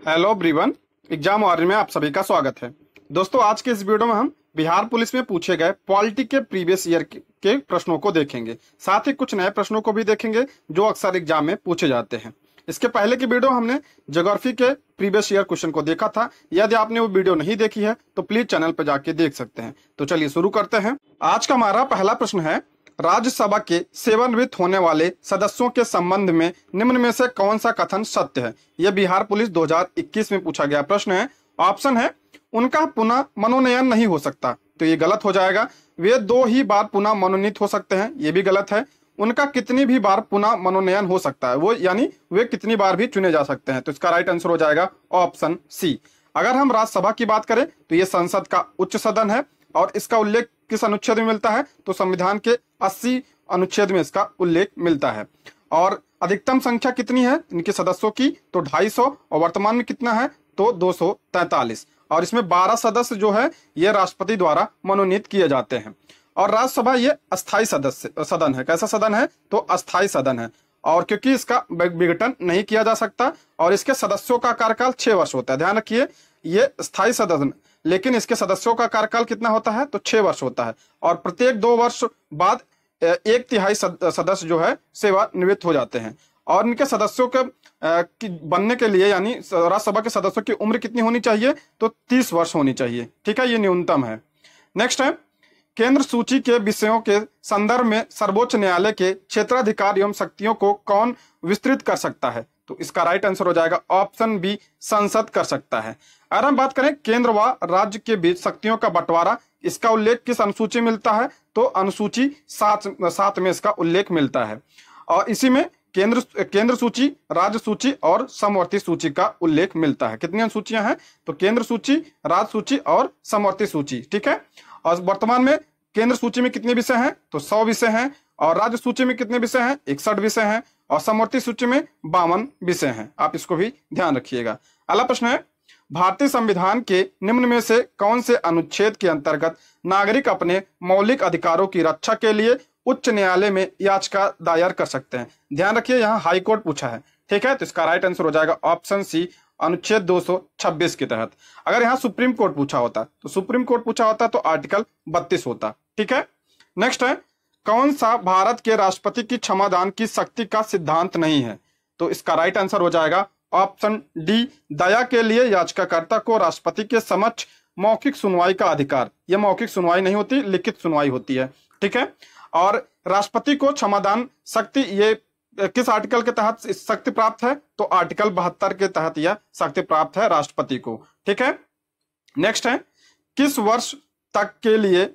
Hello everyone, exam warrior में आप सभी का स्वागत है। दोस्तों, आज के इस वीडियो में हम बिहार पुलिस में पूछे गए पॉलिटी के प्रीवियस ईयर के प्रश्नों को देखेंगे। साथ ही कुछ नए प्रश्नों को भी देखेंगे जो अक्सर एग्जाम में पूछे जाते हैं। इसके पहले की वीडियो हमने ज्योग्राफी के प्रीवियस ईयर क्वेश्चन को देखा था। यदि आपने वो वीडियो नहीं देखी है तो प्लीज चैनल पर जाके देख सकते हैं। तो चलिए शुरू करते हैं। आज का हमारा पहला प्रश्न है, राज्यसभा के सेवानिवृत्त होने वाले सदस्यों के संबंध में निम्न में से कौन सा कथन सत्य है। यह बिहार पुलिस 2021 में पूछा गया प्रश्न है। ऑप्शन है, उनका पुनः मनोनयन नहीं हो सकता, तो ये गलत हो जाएगा। वे 2 ही बार पुनः मनोनीत हो सकते हैं, ये भी गलत है। उनका कितनी भी बार पुनः मनोनयन हो सकता है, वो यानी वे कितनी बार भी चुने जा सकते हैं, तो इसका राइट आंसर हो जाएगा ऑप्शन सी। अगर हम राज्यसभा की बात करें तो ये संसद का उच्च सदन है और इसका उल्लेख किस अनुच्छेद में मिलता है, तो संविधान के 80 अनुच्छेद में इसका उल्लेख मिलता है। और अधिकतम संख्या कितनी है इनके सदस्यों की, तो 250, और वर्तमान में कितना है, तो 243। और इसमें 12 सदस्य जो है ये राष्ट्रपति द्वारा मनोनीत किए जाते हैं। और राज्यसभा ये अस्थायी सदन है। कैसा सदन है, तो अस्थायी सदन है। और क्योंकि इसका विघटन नहीं किया जा सकता और इसके सदस्यों का कार्यकाल 6 वर्ष होता है। ध्यान रखिए, ये स्थायी सदन, लेकिन इसके सदस्यों का कार्यकाल कितना होता है, तो 6 वर्ष होता है। और प्रत्येक 2 वर्ष बाद 1/3 सदस्य जो है सेवानिवृत्त हो जाते हैं। और इनके सदस्यों के बनने के लिए, यानी राज्यसभा के सदस्यों की उम्र कितनी होनी चाहिए, तो 30 वर्ष होनी चाहिए। ठीक है, ये न्यूनतम है। नेक्स्ट है, केंद्र सूची के विषयों के संदर्भ में सर्वोच्च न्यायालय के क्षेत्राधिकार एवं शक्तियों को कौन विस्तृत कर सकता है, तो इसका राइट आंसर हो जाएगा ऑप्शन बी, संसद कर सकता है। अगर हम बात करें केंद्र व राज्य के बीच शक्तियों का बंटवारा, इसका उल्लेख किस अनुसूची में मिलता है, तो अनुसूची 7 में इसका उल्लेख मिलता है। और इसी में केंद्र सूची, राज्य सूची और समवर्ती सूची का उल्लेख मिलता है। कितनी अनुसूचियां हैं, तो केंद्र सूची, राज्य सूची और समवर्ती सूची। ठीक है, और वर्तमान में केंद्र सूची में कितने विषय हैं, तो 100 विषय हैं। और राज्य सूची में कितने विषय हैं, 61 विषय हैं। और समवर्ती सूची में 52 विषय हैं। आप इसको भी ध्यान रखिएगा। अगला प्रश्न है, भारतीय संविधान के निम्न में से कौन से अनुच्छेद के अंतर्गत नागरिक अपने मौलिक अधिकारों की रक्षा के लिए उच्च न्यायालय में याचिका दायर कर सकते हैं। ध्यान रखिए, यहाँ हाई कोर्ट पूछा है। ठीक है, तो इसका राइट आंसर हो जाएगा ऑप्शन सी, अनुच्छेद 226 के तहत। अगर यहाँ सुप्रीम कोर्ट पूछा होता तो सुप्रीम कोर्ट पूछा होता तो आर्टिकल 32 होता। ठीक है, नेक्स्ट है, कौन सा भारत के राष्ट्रपति की क्षमादान की शक्ति का सिद्धांत नहीं है, तो इसका राइट आंसर हो जाएगा ऑप्शन डी, दया के लिए याचिकाकर्ता को राष्ट्रपति के समक्ष मौखिक सुनवाई का अधिकार। यह मौखिक सुनवाई नहीं होती, लिखित सुनवाई होती है। ठीक है, और राष्ट्रपति को क्षमादान शक्ति ये किस आर्टिकल के तहत शक्ति प्राप्त है, तो आर्टिकल 72 के तहत यह शक्ति प्राप्त है राष्ट्रपति को। ठीक है, नेक्स्ट है, किस वर्ष तक के लिए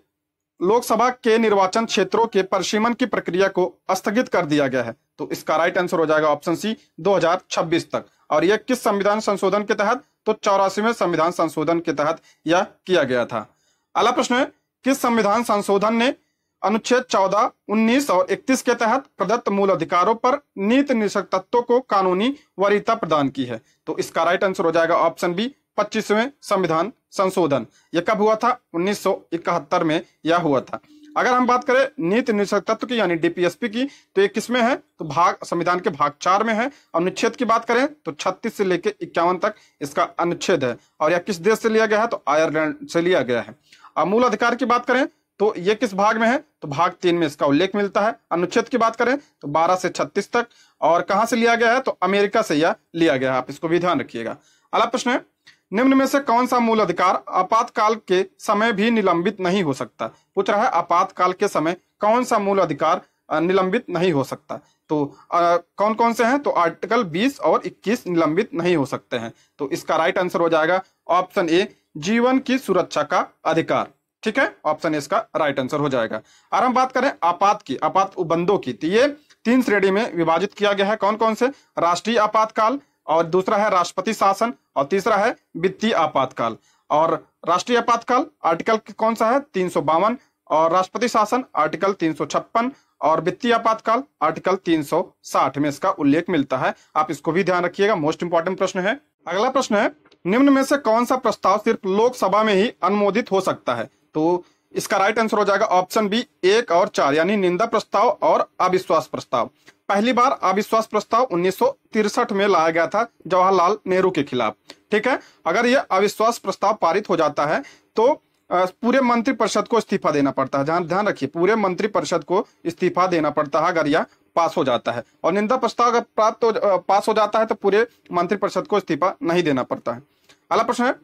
लोकसभा के निर्वाचन क्षेत्रों के परिसीमन की प्रक्रिया को स्थगित कर दिया गया है, तो इसका राइट आंसर हो जाएगा ऑप्शन सी, 2026 तक। और यह किस संविधान संशोधन के तहत, तो 84वें संविधान संशोधन के तहत यह किया गया था। अगला प्रश्न है, किस संविधान संशोधन ने अनुच्छेद 14, 19 और 31 के तहत प्रदत्त मूल अधिकारों पर नीति निर्देशक तत्वों को कानूनी वरीयता प्रदान की है, तो इसका राइट आंसर हो जाएगा ऑप्शन बी, 25वें संविधान संशोधन। यह कब हुआ था, 1971 में यह हुआ था। अगर हम बात करें नीति निर्देशक तत्व की, यानी डीपीएसपी की, तो ये किसमें है, तो संविधान के भाग 4 में है। अनुच्छेद की बात करें तो 36 से लेकर 51 तक इसका अनुच्छेद है। और यह किस देश से लिया गया है, तो आयरलैंड से लिया गया है। अब मूल अधिकार की बात करें तो ये किस भाग में है, तो भाग 3 में इसका उल्लेख मिलता है। अनुच्छेद की बात करें तो 12 से 36 तक। और कहां से लिया गया है, तो अमेरिका से यह लिया गया है। आप इसको भी ध्यान रखिएगा। अगला प्रश्न है, निम्न में से कौन सा मूल अधिकार आपातकाल के समय भी निलंबित नहीं हो सकता। पूछ रहा है आपातकाल के समय कौन सा मूल अधिकार निलंबित नहीं हो सकता, तो कौन कौन से हैं, तो आर्टिकल 20 और 21 निलंबित नहीं हो सकते हैं। तो इसका राइट आंसर हो जाएगा ऑप्शन ए, जीवन की सुरक्षा का अधिकार। ठीक है, ऑप्शन ए इसका राइट आंसर हो जाएगा। और हम बात करें आपात उपबंधों की, तो ये 3 श्रेणी में विभाजित किया गया है। कौन कौन से, राष्ट्रीय आपातकाल, और दूसरा है राष्ट्रपति शासन, और तीसरा है वित्तीय आपातकाल। और राष्ट्रीय आपातकाल आर्टिकल कौन सा है, 352, और राष्ट्रपति शासन आर्टिकल 356, और वित्तीय आपातकाल आर्टिकल 360 में इसका उल्लेख मिलता है। आप इसको भी ध्यान रखिएगा, मोस्ट इंपॉर्टेंट प्रश्न है। अगला प्रश्न है, निम्न में से कौन सा प्रस्ताव सिर्फ लोकसभा में ही अनुमोदित हो सकता है, तो इसका राइट आंसर हो जाएगा ऑप्शन बी, 1 और 4, यानी निंदा प्रस्ताव और अविश्वास प्रस्ताव। पहली बार अविश्वास प्रस्ताव 1963 में लाया गया था जवाहरलाल नेहरू के खिलाफ। ठीक है, अगर यह अविश्वास प्रस्ताव पारित हो जाता है तो पूरे मंत्रिपरिषद को इस्तीफा देना पड़ता है। ध्यान रखिए, पूरे मंत्रिपरिषद को इस्तीफा देना पड़ता है अगर यह पास हो जाता है। और निंदा प्रस्ताव अगर पास हो जाता है तो पूरे मंत्रिपरिषद को इस्तीफा नहीं देना पड़ता है। अगला प्रश्न है,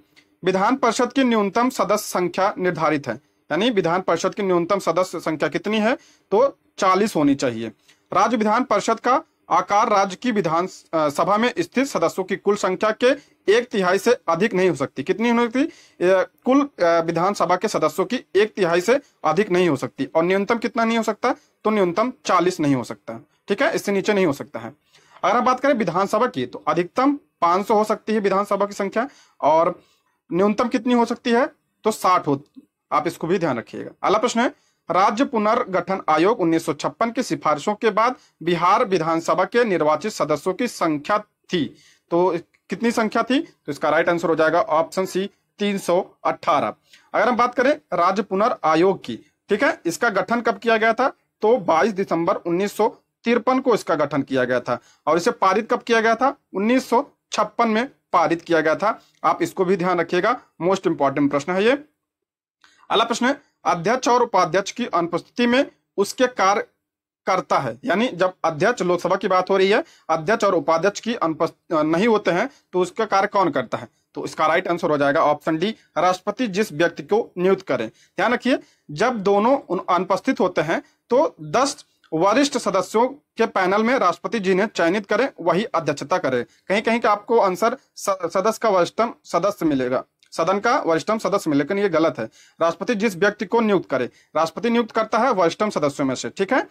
विधान परिषद की न्यूनतम सदस्य संख्या निर्धारित है, यानी विधान परिषद की न्यूनतम सदस्य संख्या कितनी है? तो 40 होनी चाहिए। राज्य विधान परिषद का आकार राज्य की विधान सभा में स्थित सदस्यों की कुल संख्या के 1/3 से अधिक नहीं हो सकती। कितनी हो सकती? कुल विधानसभा के सदस्यों की 1/3 से अधिक नहीं हो सकती। और न्यूनतम कितना नहीं हो सकता? तो न्यूनतम 40 नहीं हो सकता। ठीक है, इससे नीचे नहीं हो सकता है। अगर हम बात करें विधानसभा की तो अधिकतम 500 हो सकती है विधानसभा की संख्या, और न्यूनतम कितनी हो सकती है? तो 60 हो। आप इसको भी ध्यान रखिएगा। अगला प्रश्न है, राज्य पुनर्गठन आयोग 1956 की सिफारिशों के बाद बिहार विधानसभा के निर्वाचित सदस्यों की संख्या थी, तो कितनी संख्या थी? तो इसका राइट आंसर हो जाएगा ऑप्शन सी 318। अगर हम बात करें राज्य पुनर्आयोग की, ठीक है, इसका गठन कब किया गया था? तो 22 दिसंबर 1953 को इसका गठन किया गया था। और इसे पारित कब किया गया था? 1956 में पारित किया गया था। आप इसको भी ध्यान रखिएगा, मोस्ट इंपॉर्टेंट प्रश्न है ये। अगला प्रश्न है, अध्यक्ष और उपाध्यक्ष की अनुपस्थिति में उसके कार्य करता है, यानी जब अध्यक्ष, लोकसभा की बात हो रही है, अध्यक्ष और उपाध्यक्ष की नहीं होते हैं तो उसका कार्य कौन करता है? तो इसका राइट आंसर हो जाएगा ऑप्शन डी, राष्ट्रपति जिस व्यक्ति को नियुक्त करें। ध्यान रखिए, जब दोनों अनुपस्थित होते हैं तो 10 वरिष्ठ सदस्यों के पैनल में राष्ट्रपति जिन्हें चयनित करें वही अध्यक्षता करे। कहीं कहीं का आपको आंसर सदस्य का वरिष्ठतम सदस्य मिलेगा, सदन का वरिष्ठतम सदस्य मिलेगा, लेकिन ये गलत है। राष्ट्रपति जिस व्यक्ति को नियुक्त करे, राष्ट्रपति नियुक्त करता है वरिष्ठतम सदस्यों में से। ठीक है,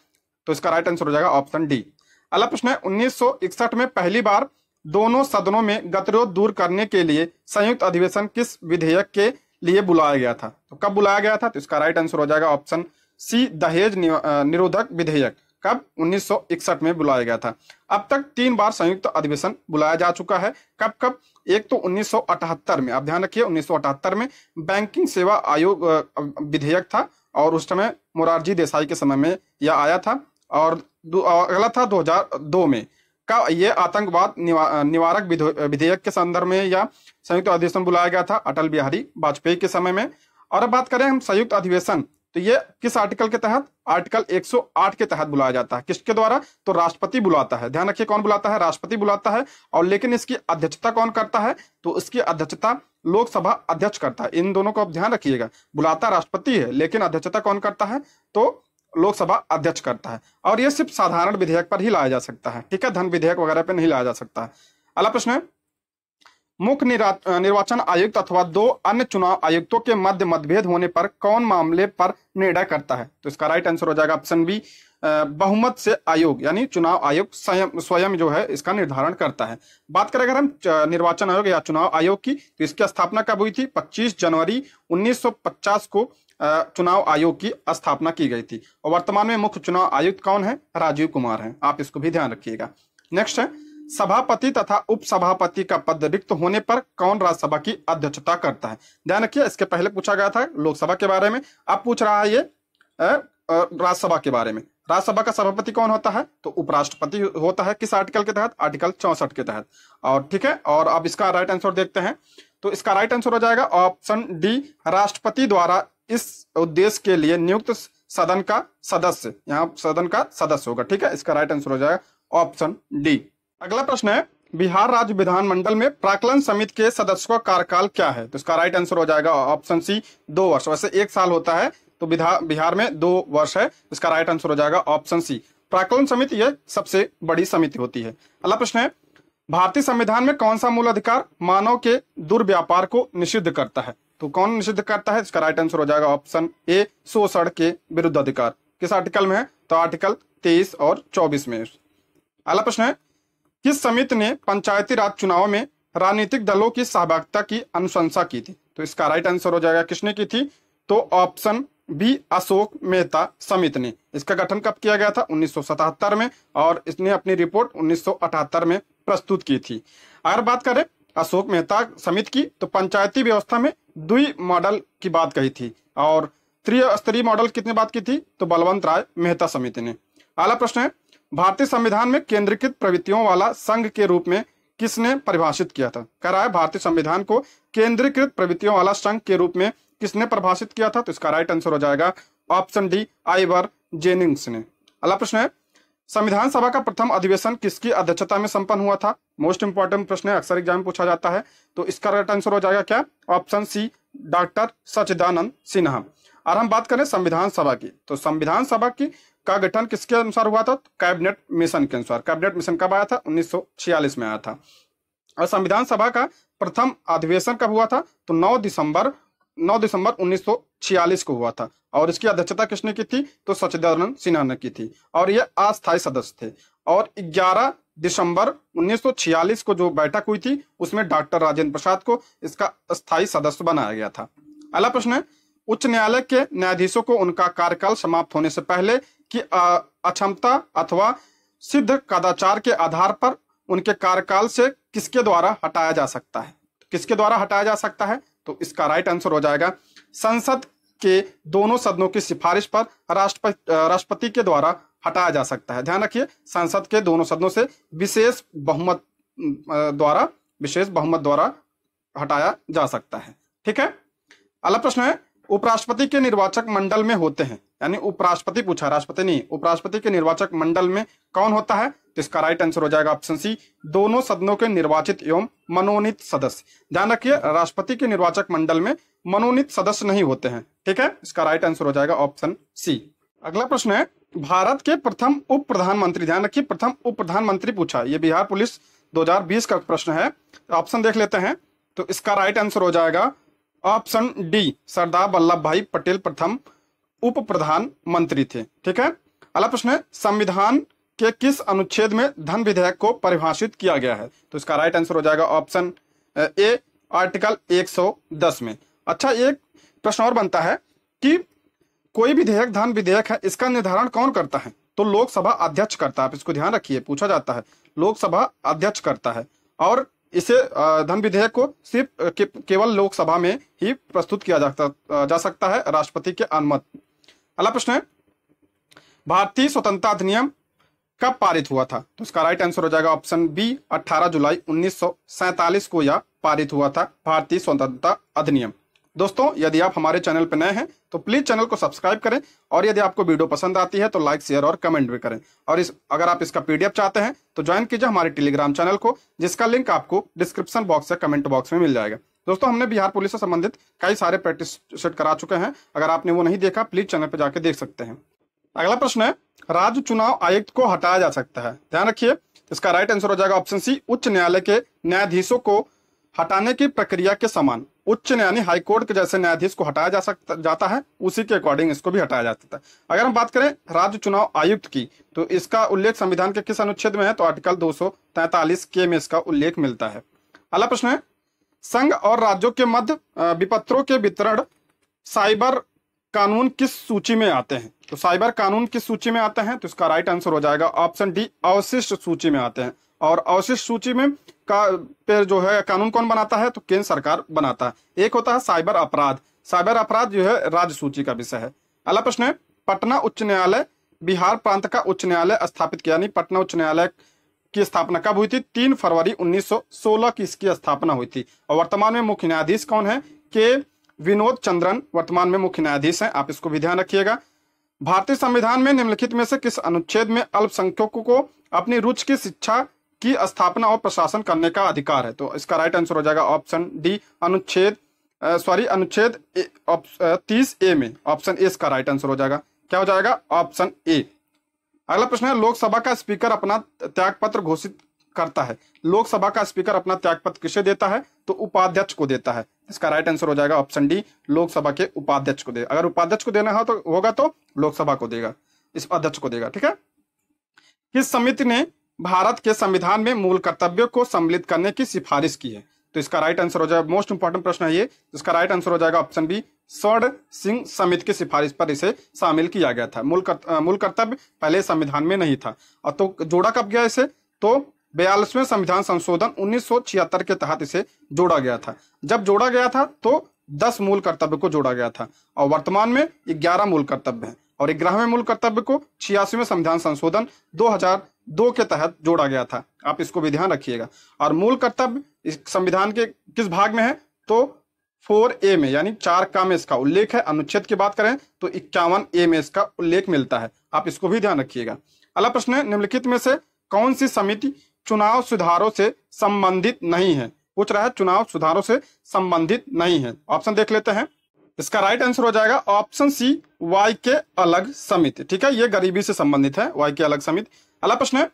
तो इसका राइट आंसर हो जाएगा ऑप्शन डी। अगला प्रश्न है, 1961 में पहली बार दोनों सदनों में गतिरोध दूर करने के लिए संयुक्त अधिवेशन किस विधेयक के लिए बुलाया गया था? तो कब बुलाया गया था? तो इसका राइट आंसर हो जाएगा ऑप्शन सी, दहेज निरोधक विधेयक। कब? 1961 में बुलाया गया था। अब तक 3 बार संयुक्त अधिवेशन बुलाया जा चुका है। कब कब? एक तो 1978 में, आप ध्यान रखिए 1978 में बैंकिंग सेवा आयोग विधेयक था, और उस समय मोरारजी देसाई के समय में यह आया था। और अगला था 2002 में का ये आतंकवाद निवारक विधेयक के संदर्भ में या संयुक्त अधिवेशन बुलाया गया था अटल बिहारी वाजपेयी के समय में। और अब बात करें हम संयुक्त अधिवेशन, तो ये किस आर्टिकल के तहत? आर्टिकल 108 के तहत बुलाया जाता है। किसके द्वारा? तो राष्ट्रपति बुलाता है। ध्यान रखिए, कौन बुलाता है? राष्ट्रपति बुलाता है। और लेकिन इसकी अध्यक्षता कौन करता है? तो इसकी अध्यक्षता लोकसभा अध्यक्ष करता है। इन दोनों को आप ध्यान रखिएगा, बुलाता राष्ट्रपति है लेकिन अध्यक्षता कौन करता है? तो लोकसभा अध्यक्ष करता है। और यह सिर्फ साधारण विधेयक पर ही लाया जा सकता है। ठीक है, धन विधेयक वगैरह पर नहीं लाया जा सकता है। अगला प्रश्न है, मुख्य निर्वाचन आयुक्त अथवा 2 अन्य चुनाव आयुक्तों के मध्य मतभेद होने पर कौन मामले पर निर्णय करता है? तो इसका राइट आंसर हो जाएगा ऑप्शन बी, बहुमत से आयोग, यानी चुनाव आयोग स्वयं जो है इसका निर्धारण करता है। बात करें अगर हम निर्वाचन आयोग या चुनाव आयोग की, तो इसकी स्थापना कब हुई थी? 25 जनवरी 1950 को चुनाव आयोग की स्थापना की गई थी। और वर्तमान में मुख्य चुनाव आयुक्त कौन है? राजीव कुमार हैं। आप इसको भी ध्यान रखिएगा। नेक्स्ट है, सभापति तथा उपसभापति का पद रिक्त होने पर कौन राज्यसभा की अध्यक्षता करता है? ध्यान रखिए, इसके पहले पूछा गया था लोकसभा के बारे में, अब पूछ रहा है ये राज्यसभा के बारे में। राज्यसभा का सभापति कौन होता है? तो उपराष्ट्रपति होता है। किस आर्टिकल के तहत? आर्टिकल 64 के तहत। और ठीक है, और अब इसका राइट आंसर देखते हैं, तो इसका राइट आंसर हो जाएगा ऑप्शन डी, राष्ट्रपति द्वारा इस उद्देश्य के लिए नियुक्त सदन का सदस्य, यहाँ सदन का सदस्य होगा। ठीक है, इसका राइट आंसर हो जाएगा ऑप्शन डी। अगला प्रश्न है, बिहार राज्य विधानमंडल में प्राक्कलन समिति के सदस्यों का कार्यकाल क्या है? तो इसका राइट आंसर हो जाएगा ऑप्शन सी, 2 वर्ष। वैसे 1 साल होता है, तो बिहार में 2 वर्ष है। इसका राइट आंसर हो जाएगा ऑप्शन सी। प्राक्कलन समिति यह सबसे बड़ी समिति होती है। अगला प्रश्न है, भारतीय संविधान में कौन सा मूल अधिकार मानव के दुर्व्यापार को निषिद्ध करता है? तो कौन निषिद्ध करता है? इसका राइट आंसर हो जाएगा ऑप्शन ए, शोषण के विरुद्ध अधिकार। किस आर्टिकल में है? तो आर्टिकल 23 और 24 में। अगला प्रश्न है, किस समिति ने पंचायती राज चुनाव में राजनीतिक दलों की सहभागिता की अनुशंसा की थी? तो इसका राइट आंसर हो जाएगा किसने की थी? तो ऑप्शन बी, अशोक मेहता समिति ने। इसका गठन कब किया गया था? 1977 में, और इसने अपनी रिपोर्ट 1978 में प्रस्तुत की थी। अगर बात करें अशोक मेहता समिति की, तो पंचायती व्यवस्था में द्वि मॉडल की बात कही थी, और त्रिस्तरीय मॉडल कितने बात की थी? तो बलवंत राय मेहता समिति ने। अगला प्रश्न है, भारतीय संविधान में केंद्रीकृत प्रवृत्तियों वाला संघ के रूप में किसने परिभाषित किया था? कह रहा है भारतीय संविधान को केंद्रीकृत प्रवृत्तियों वाला संघ के रूप में किसने परिभाषित किया था? तो इसका राइट आंसर हो जाएगा ऑप्शन डी, आइवर जेनिंग्स ने। अगला प्रश्न है, संविधान सभा का प्रथम अधिवेशन किसकी अध्यक्षता में संपन्न हुआ था? मोस्ट इंपॉर्टेंट प्रश्न है, अक्सर एग्जाम में पूछा जाता है। तो इसका राइट आंसर हो जाएगा क्या? ऑप्शन सी, डॉक्टर सच्चिदानंद सिन्हा। और हम बात करें संविधान सभा की, तो संविधान सभा की का गठन किसके अनुसार हुआ था? कैबिनेट मिशन के अनुसार। कैबिनेट मिशन कब आया था? 1946 में आया था। और संविधान सभा का प्रथम अधिवेशन कब हुआ था? तो 9 दिसंबर 1946 को हुआ था। और इसकी अध्यक्षता किसने की थी? तो सच्चिदानंद सिन्हा ने की थी। और ये अस्थायी सदस्य थे। और 11 दिसंबर 1946 को जो बैठक हुई थी उसमें डॉक्टर राजेंद्र प्रसाद को इसका अस्थायी सदस्य बनाया गया था। अगला प्रश्न है, उच्च न्यायालय के न्यायाधीशों को उनका कार्यकाल समाप्त होने से पहले की अक्षमता अथवा सिद्ध कदाचार के आधार पर उनके कार्यकाल से किसके द्वारा हटाया जा सकता है? किसके द्वारा हटाया जा सकता है? तो इसका राइट आंसर हो जाएगा संसद के दोनों सदनों की सिफारिश पर राष्ट्रपति के द्वारा हटाया जा सकता है। ध्यान रखिए, संसद के दोनों सदनों से विशेष बहुमत द्वारा हटाया जा सकता है। ठीक है। अगला प्रश्न है, उपराष्ट्रपति के निर्वाचक मंडल में होते हैं, यानी उपराष्ट्रपति पूछा, राष्ट्रपति नहीं, उपराष्ट्रपति के निर्वाचक मंडल में कौन होता है? तो इसका राइट आंसर हो जाएगा ऑप्शन सी, दोनों सदनों के निर्वाचित एवं मनोनीत सदस्य। ध्यान रखिए, राष्ट्रपति के निर्वाचक मंडल में मनोनीत सदस्य नहीं होते हैं। ठीक है, इसका राइट आंसर हो जाएगा ऑप्शन सी। अगला प्रश्न है, भारत के प्रथम उप प्रधानमंत्री, ध्यान रखिए प्रथम उप प्रधानमंत्री पूछा, ये बिहार पुलिस 2020 का प्रश्न है। ऑप्शन देख लेते हैं, तो इसका राइट आंसर हो जाएगा ऑप्शन डी, सरदार वल्लभ भाई पटेल प्रथम उप प्रधानमंत्री थे। ठीक है। अगला प्रश्न है, संविधान के किस अनुच्छेद में धन विधेयक को परिभाषित किया गया है? तो इसका राइट आंसर हो जाएगा ऑप्शन ए, आर्टिकल 110 में। अच्छा, एक प्रश्न और बनता है कि कोई विधेयक धन विधेयक है, इसका निर्धारण कौन करता है? तो लोकसभा अध्यक्ष करता है। आप इसको ध्यान रखिए, पूछा जाता है, लोकसभा अध्यक्ष करता है। और इसे धन विधेयक को सिर्फ केवल लोकसभा में ही प्रस्तुत किया जा सकता है, राष्ट्रपति के अनुमति। अगला प्रश्न है, भारतीय स्वतंत्रता अधिनियम कब पारित हुआ था? तो इसका राइट आंसर हो जाएगा ऑप्शन बी, 18 जुलाई 1947 को यह पारित हुआ था, भारतीय स्वतंत्रता अधिनियम। दोस्तों, यदि आप हमारे चैनल पर नए हैं तो प्लीज चैनल को सब्सक्राइब करें, और यदि आपको वीडियो पसंद आती है तो लाइक, शेयर और कमेंट भी करें। और अगर आप इसका पीडीएफ चाहते हैं तो ज्वाइन कीजिए हमारे टेलीग्राम चैनल को, जिसका लिंक आपको डिस्क्रिप्शन बॉक्स या कमेंट बॉक्स में मिल जाएगा। दोस्तों, हमने बिहार पुलिस से संबंधित कई सारे प्रैक्टिस सेट करा चुके हैं, अगर आपने वो नहीं देखा प्लीज चैनल पर जाकर देख सकते हैं। अगला प्रश्न है, राज्य चुनाव आयुक्त को हटाया जा सकता है? ध्यान रखिए, इसका राइट आंसर हो जाएगा ऑप्शन सी, उच्च न्यायालय के न्यायाधीशों को हटाने की प्रक्रिया के समान। उच्च न्यायालय हाईकोर्ट के जैसे न्यायाधीश को हटाया जाता है, उसी के अकॉर्डिंग इसको भी हटाया जा सकता है। अगर हम बात करें राज्य चुनाव आयुक्त की, तो इसका उल्लेख संविधान के किस अनुच्छेद में है? तो आर्टिकल 243 के में इसका उल्लेख मिलता है। अगला प्रश्न है, संघ और राज्यों के मध्य विपत्रों के वितरण साइबर कानून किस सूची में आते हैं? तो साइबर कानून किस सूची में आते हैं? तो इसका राइट आंसर हो जाएगा ऑप्शन डी, अवशिष्ट सूची में आते हैं। और अवशिष्ट सूची में पे जो है कानून कौन बनाता है? तो केंद्र सरकार बनाता है। एक होता है साइबर अपराध, साइबर अपराध जो है राज्य सूची का विषय है। अगला प्रश्न है, पटना उच्च न्यायालय बिहार प्रांत का उच्च न्यायालय स्थापित किया, यानी पटना उच्च न्यायालय की स्थापना कब हुई थी? 3 फरवरी 1916 की इसकी स्थापना हुई थी। और वर्तमान में मुख्य न्यायाधीश कौन है? के विनोद चंद्रन वर्तमान में मुख्य न्यायाधीश हैं, आप इसको भी ध्यान रखिएगा। भारतीय संविधान में निम्नलिखित में से किस अनुच्छेद में अल्पसंख्यकों को अपनी रुचि की शिक्षा की स्थापना और प्रशासन करने का अधिकार है? तो इसका राइट आंसर हो जाएगा ऑप्शन डी, अनुच्छेद 30A में, ऑप्शन ए इसका राइट आंसर हो जाएगा। क्या हो जाएगा? ऑप्शन ए। अगला प्रश्न है, लोकसभा का स्पीकर अपना त्यागपत्र घोषित करता है, लोकसभा का स्पीकर अपना त्यागपत्र किसे देता है? तो उपाध्यक्ष को देता है। इसका राइट आंसर हो जाएगा ऑप्शन डी, लोकसभा के उपाध्यक्ष को दे। अगर उपाध्यक्ष को देना होगा तो लोकसभा को देगा, इस अध्यक्ष को देगा। ठीक है। किस समिति ने भारत के संविधान में मूल कर्तव्यों को सम्मिलित करने की सिफारिश की है? तो इसका राइट आंसर हो जाएगा, मोस्ट इंपॉर्टेंट प्रश्न है ये, इसका राइट आंसर हो जाएगा ऑप्शन बी, स्वर्ण सिंह समिति की सिफारिश पर इसे शामिल किया गया था। मूल कर्तव्य पहले संविधान में नहीं था। और तो जोड़ा कब गया इसे? तो 42वें संविधान संशोधन 1976 के तहत इसे जोड़ा गया था। जब जोड़ा गया था तो 10 मूल कर्तव्य को जोड़ा गया था, और वर्तमान में 11 मूल कर्तव्य हैं। और 11वें मूल कर्तव्य को 86वें संविधान संशोधन 2002 के तहत जोड़ा गया था। आप इसको भी ध्यान रखिएगा। और मूल कर्तव्य इस संविधान के किस भाग में है? तो 4A में, यानी 4 में इसका उल्लेख है। अनुच्छेद की बात करें तो 51A में इसका उल्लेख मिलता है। आप इसको भी ध्यान रखिएगा। अगला प्रश्न है, निम्नलिखित में से कौन सी समिति चुनाव सुधारों से संबंधित नहीं है? पूछ रहा है चुनाव सुधारों से संबंधित नहीं है। ऑप्शन देख लेते हैं। इसका राइट आंसर हो जाएगा ऑप्शन सी, वाई के अलग समिति। ठीक है, ये गरीबी से संबंधित है, वाई के अलग समिति। अगला प्रश्न है,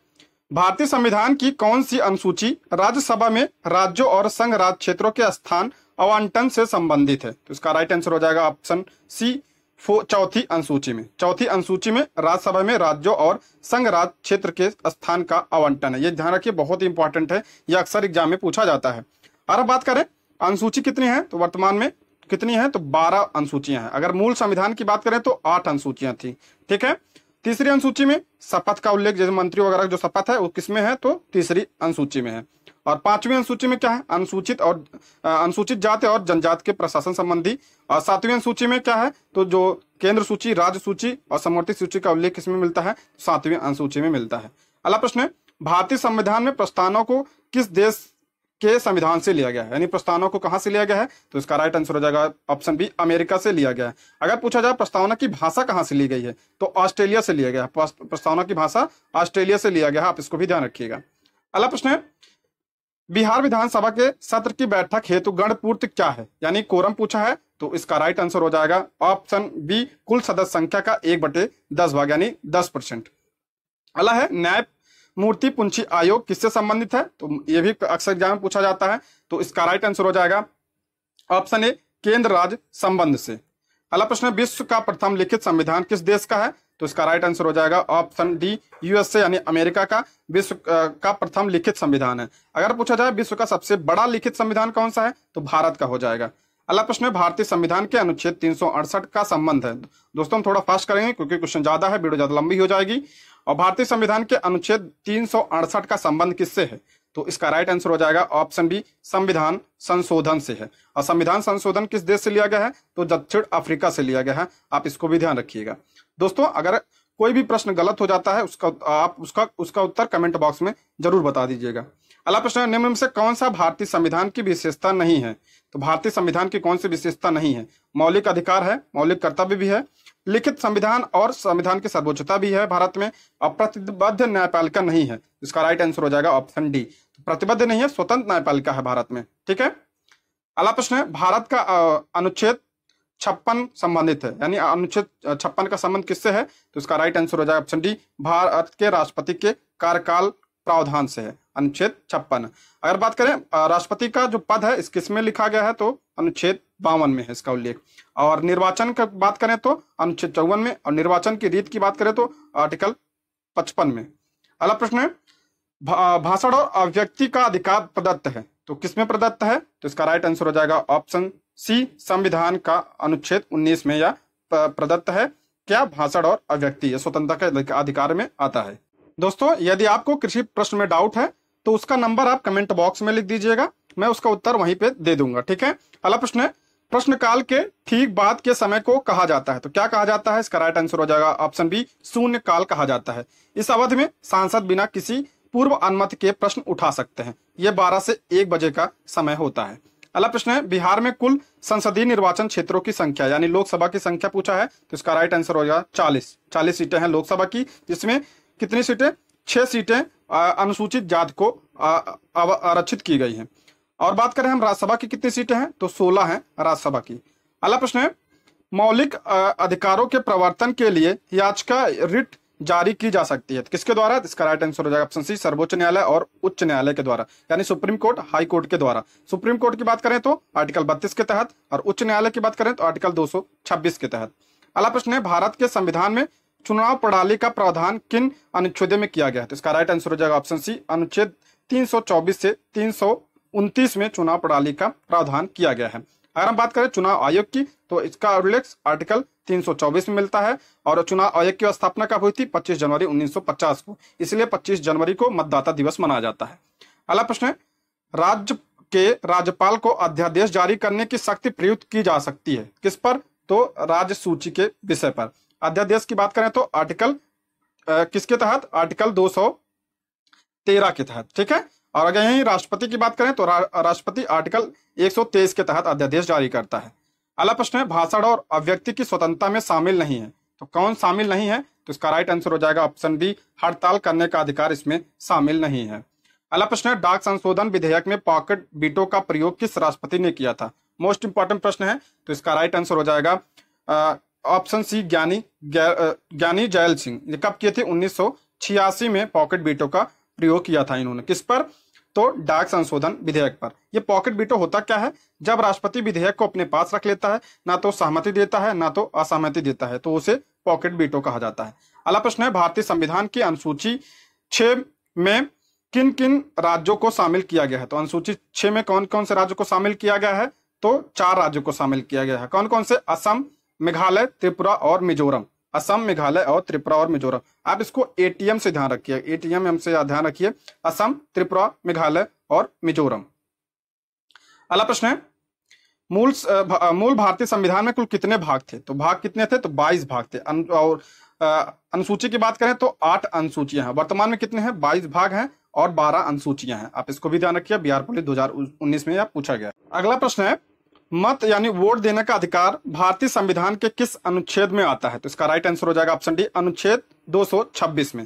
भारतीय संविधान की कौन सी अनुसूची राज्यसभा में राज्यों और संघ राज्य क्षेत्रों के स्थान आवंटन से संबंधित है? तो इसका राइट आंसर हो जाएगा ऑप्शन सी, चौथी अनुसूची में। चौथी अनुसूची में राज्यसभा में राज्यों और संघ राज्य क्षेत्र के स्थान का आवंटन है। ये ध्यान रखिए, बहुत ही इंपॉर्टेंट है, यह अक्सर एग्जाम में पूछा जाता है। और अब बात करें अनुसूची कितनी है, तो वर्तमान में कितनी है? तो 12 अनुसूचियां हैं। अगर मूल संविधान की बात करें तो 8 अनुसूचियां थी। ठीक है, तीसरी अनुसूची में शपथ का उल्लेख, जैसे मंत्री वगैरह जो शपथ है वो किसमें है? तो तीसरी अनुसूची में है। और 5वीं अनुसूची में क्या है? अनुसूचित जाति और जनजाति के प्रशासन संबंधी। और 7वीं अनुसूची में क्या है? तो जो केंद्र सूची, राज्य सूची और समवर्ती सूची का उल्लेख किसमें मिलता है? 7वीं अनुसूची में मिलता है। अगला प्रश्न है, भारतीय संविधान में प्रस्तावनाओं को किस देश के संविधान से लिया गया है? यानी प्रस्तावना को कहां से लिया गया है? तो इसका राइट आंसर हो जाएगा ऑप्शन बी, अमेरिका से लिया गया है। अगर पूछा जाए प्रस्तावना की भाषा कहां से ली गई है, तो ऑस्ट्रेलिया से लिया गया है। प्रस्तावना की भाषा ऑस्ट्रेलिया से लिया गया है, आप इसको भी ध्यान रखिएगा। अगला प्रश्न है, बिहार विधानसभा के सत्र की बैठक हेतु गणपूर्ति क्या है? यानी कोरम पूछा है, तो इसका राइट आंसर हो जाएगा ऑप्शन बी, कुल सदस्य संख्या का 1/10 भाग, यानी 10%। अगला है, न्याय मूर्ति पुंछी आयोग किससे संबंधित है? तो यह भी अक्सर एग्जाम में पूछा जाता है, तो इसका राइट आंसर हो जाएगा ऑप्शन ए, केंद्र राज्य संबंध से। अगला प्रश्न है, विश्व का प्रथम लिखित संविधान किस देश का है? तो इसका राइट आंसर हो जाएगा ऑप्शन डी, यूएसए यानी अमेरिका का विश्व का प्रथम लिखित संविधान है। अगर पूछा जाए विश्व का सबसे बड़ा लिखित संविधान कौन सा है, तो भारत का हो जाएगा। अगला प्रश्न है, भारतीय संविधान के अनुच्छेद 368 का संबंध है। दोस्तों हम थोड़ा फास्ट करेंगे क्योंकि क्वेश्चन ज्यादा है, वीडियो ज्यादा लंबी हो जाएगी। और भारतीय संविधान के अनुच्छेद 368 का संबंध किससे है? तो इसका राइट आंसर हो जाएगा ऑप्शन बी, संविधान संशोधन से है। और संविधान संशोधन किस देश से लिया गया है? तो दक्षिण अफ्रीका से लिया गया है, आप इसको भी ध्यान रखिएगा। दोस्तों अगर कोई भी प्रश्न गलत हो जाता है आप उसका उत्तर कमेंट बॉक्स में जरूर बता दीजिएगा। अगला प्रश्न है, निम्न में से कौन सा भारतीय संविधान की विशेषता नहीं है? तो भारतीय संविधान की कौन सी विशेषता नहीं है? मौलिक अधिकार है, मौलिक कर्तव्य भी है, लिखित संविधान और संविधान की सर्वोच्चता भी है भारत में, और प्रतिबद्ध न्यायपालिका नहीं है। इसका राइट आंसर हो जाएगा ऑप्शन डी, प्रतिबद्ध नहीं है, स्वतंत्र न्यायपालिका है भारत में। ठीक है, अगला प्रश्न है, भारत का अनुच्छेद 56 संबंधित है, यानी अनुच्छेद 56 का संबंध किससे है? तो इसका राइट आंसर हो जाएगा ऑप्शन डी, भारत के राष्ट्रपति के कार्यकाल प्रावधान से है अनुच्छेद 56। अगर बात करें राष्ट्रपति का जो पद है किसमें लिखा गया है, तो अनुच्छेद 52 में है इसका उल्लेख। और निर्वाचन का बात करें तो अनुच्छेद 54 में, और निर्वाचन की रीत की बात करें तो आर्टिकल 55 में। अगला प्रश्न है, भाषण और अभिव्यक्ति का अधिकार प्रदत्त है, तो किसमें प्रदत्त है? तो इसका राइट आंसर हो जाएगा ऑप्शन सी, संविधान का अनुच्छेद 19 में या प्रदत्त है। क्या? भाषण और अभिव्यक्ति, यह स्वतंत्रता के अधिकार में आता है। दोस्तों यदि आपको किसी प्रश्न में डाउट है तो उसका नंबर आप कमेंट बॉक्स में लिख दीजिएगा, मैं उसका उत्तर वहीं पे दे दूंगा। ठीक है, अगला प्रश्न है, प्रश्नकाल के ठीक बाद के समय को कहा जाता है, तो क्या कहा जाता है? इसका राइट आंसर हो जाएगा ऑप्शन बी, शून्य काल कहा जाता है। इस अवधि में सांसद बिना किसी पूर्व अनुमति के प्रश्न उठा सकते हैं। यह 12 से 1 बजे का समय होता है। अगला प्रश्न है, बिहार में कुल संसदीय निर्वाचन क्षेत्रों की संख्या, यानी लोकसभा की संख्या पूछा है, तो इसका राइट आंसर हो जाएगा 40 सीटें हैं लोकसभा की, जिसमें कितनी सीटें? 6 सीटें अनुसूचित जाति को आरक्षित की गई हैं। और बात करें हम राज्यसभा की कितनी सीटें हैं, तो 16 हैं राज्यसभा की। अगला प्रश्न है, मौलिक अधिकारों के प्रवर्तन के लिए याचिका रिट जारी की जा सकती है, तो किसके द्वारा? इसका राइट आंसर हो जाएगा ऑप्शन सी, सर्वोच्च न्यायालय और उच्च न्यायालय के द्वारा, यानी सुप्रीम कोर्ट, हाई कोर्ट के द्वारा। सुप्रीम कोर्ट की बात करें तो आर्टिकल 32 के तहत, और उच्च न्यायालय की बात करें तो आर्टिकल 226 के तहत। अगला प्रश्न है, भारत के संविधान में चुनाव प्रणाली का प्रावधान किन अनुच्छेदों में किया गया है? तो इसका राइट आंसर हो जाएगा ऑप्शन सी, अनुच्छेद 324 से 329 में चुनाव प्रणाली का प्रावधान किया गया है। अगर हम बात करें चुनाव आयोग की, तो इसका उल्लेख आर्टिकल 324 में मिलता है, और चुनाव आयोग की स्थापना कब हुई थी? 25 जनवरी 1950 को, इसलिए 25 जनवरी को मतदाता दिवस मनाया जाता है। अगला प्रश्न है, राज्य के राज्यपाल को अध्यादेश जारी करने की शक्ति प्रयुक्त की जा सकती है, किस पर? तो राज्य सूची के विषय पर। अध्यादेश की बात करें तो आर्टिकल किसके तहत, आर्टिकल 213 के तहत, ठीक है। और अगर यहीं राष्ट्रपति की बात करें तो राष्ट्रपति आर्टिकल 123 के तहत अध्यादेश जारी करता है। अगला प्रश्न है, भाषण और अभिव्यक्ति की स्वतंत्रता में शामिल नहीं है, तो कौन शामिल नहीं है, तो इसका राइट आंसर हो जाएगा ऑप्शन बी, हड़ताल करने का अधिकार इसमें शामिल नहीं है। अगला प्रश्न है, डाक संशोधन विधेयक में पॉकेट बीटो का प्रयोग किस राष्ट्रपति ने किया था। मोस्ट इंपॉर्टेंट प्रश्न है, तो इसका राइट आंसर हो जाएगा ऑप्शन सी, ज्ञानी जैल सिंह। ये कब किए थे, 1986 में पॉकेट बीटो का प्रयोग किया था इन्होंने। किस पर, तो डाक संशोधन विधेयक पर। ये पॉकेट बीटो होता क्या है, जब राष्ट्रपति विधेयक को अपने पास रख लेता है, ना तो सहमति देता है ना तो असहमति देता है, तो उसे पॉकेट बीटो कहा जाता है। अगला प्रश्न है, भारतीय संविधान की अनुसूची 6 में किन किन राज्यों को शामिल किया गया है, तो अनुसूची 6 में कौन कौन से राज्यों को शामिल किया गया है, तो 4 राज्यों को शामिल किया गया है। कौन कौन से, असम, मेघालय, त्रिपुरा और मिजोरम। असम, मेघालय और त्रिपुरा और मिजोरम। आप इसको एटीएम से ध्यान रखिए, एटीएम से ध्यान रखिए, असम, त्रिपुरा, मेघालय और मिजोरम। अगला प्रश्न है, मूल भारतीय संविधान में कुल कितने भाग थे, तो भाग कितने थे, तो 22 भाग थे। और अनुसूची की बात करें तो 8 अनुसूचियां हैं। वर्तमान में कितने हैं, 22 भाग हैं और 12 अनुसूचियां हैं। आप इसको भी ध्यान रखिए, बिहार पुलिस 2019 में यह पूछा गया। अगला प्रश्न है, मत यानी वोट देने का अधिकार भारतीय संविधान के किस अनुच्छेद में आता है, तो इसका राइट आंसर हो जाएगा ऑप्शन डी, अनुच्छेद 226 में।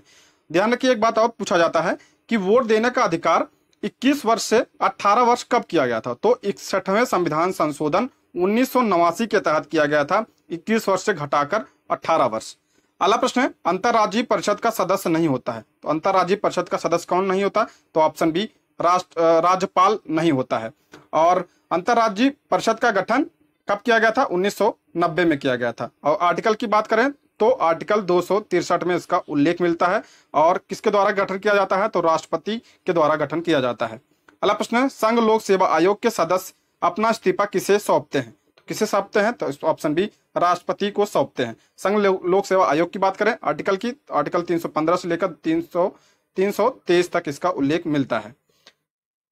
ध्यान रखिए, एक बात और पूछा जाता है कि वोट देने का अधिकार 21 वर्ष से 18 वर्ष कब किया गया था, तो 61वें संविधान संशोधन 1989 के तहत किया गया था, 21 वर्ष से घटाकर 18 वर्ष। अगला प्रश्न है, अंतर्राज्यीय परिषद का सदस्य नहीं होता है, तो अंतर्राज्यीय परिषद का सदस्य कौन नहीं होता, तो ऑप्शन बी, राज्यपाल नहीं होता है। और अंतर्राज्यीय परिषद का गठन कब किया गया था, 1990 में किया गया था। और आर्टिकल की बात करें तो आर्टिकल 263 में इसका उल्लेख मिलता है। और किसके द्वारा गठन किया जाता है, तो राष्ट्रपति के द्वारा गठन किया जाता है। अगला प्रश्न है, संघ लोक सेवा आयोग के सदस्य अपना इस्तीफा किसे सौंपते हैं, तो किसे सौंपते हैं, तो ऑप्शन बी, राष्ट्रपति को सौंपते हैं। संघ लोक सेवा आयोग की बात करें आर्टिकल 315 से लेकर 323 तक इसका उल्लेख मिलता है।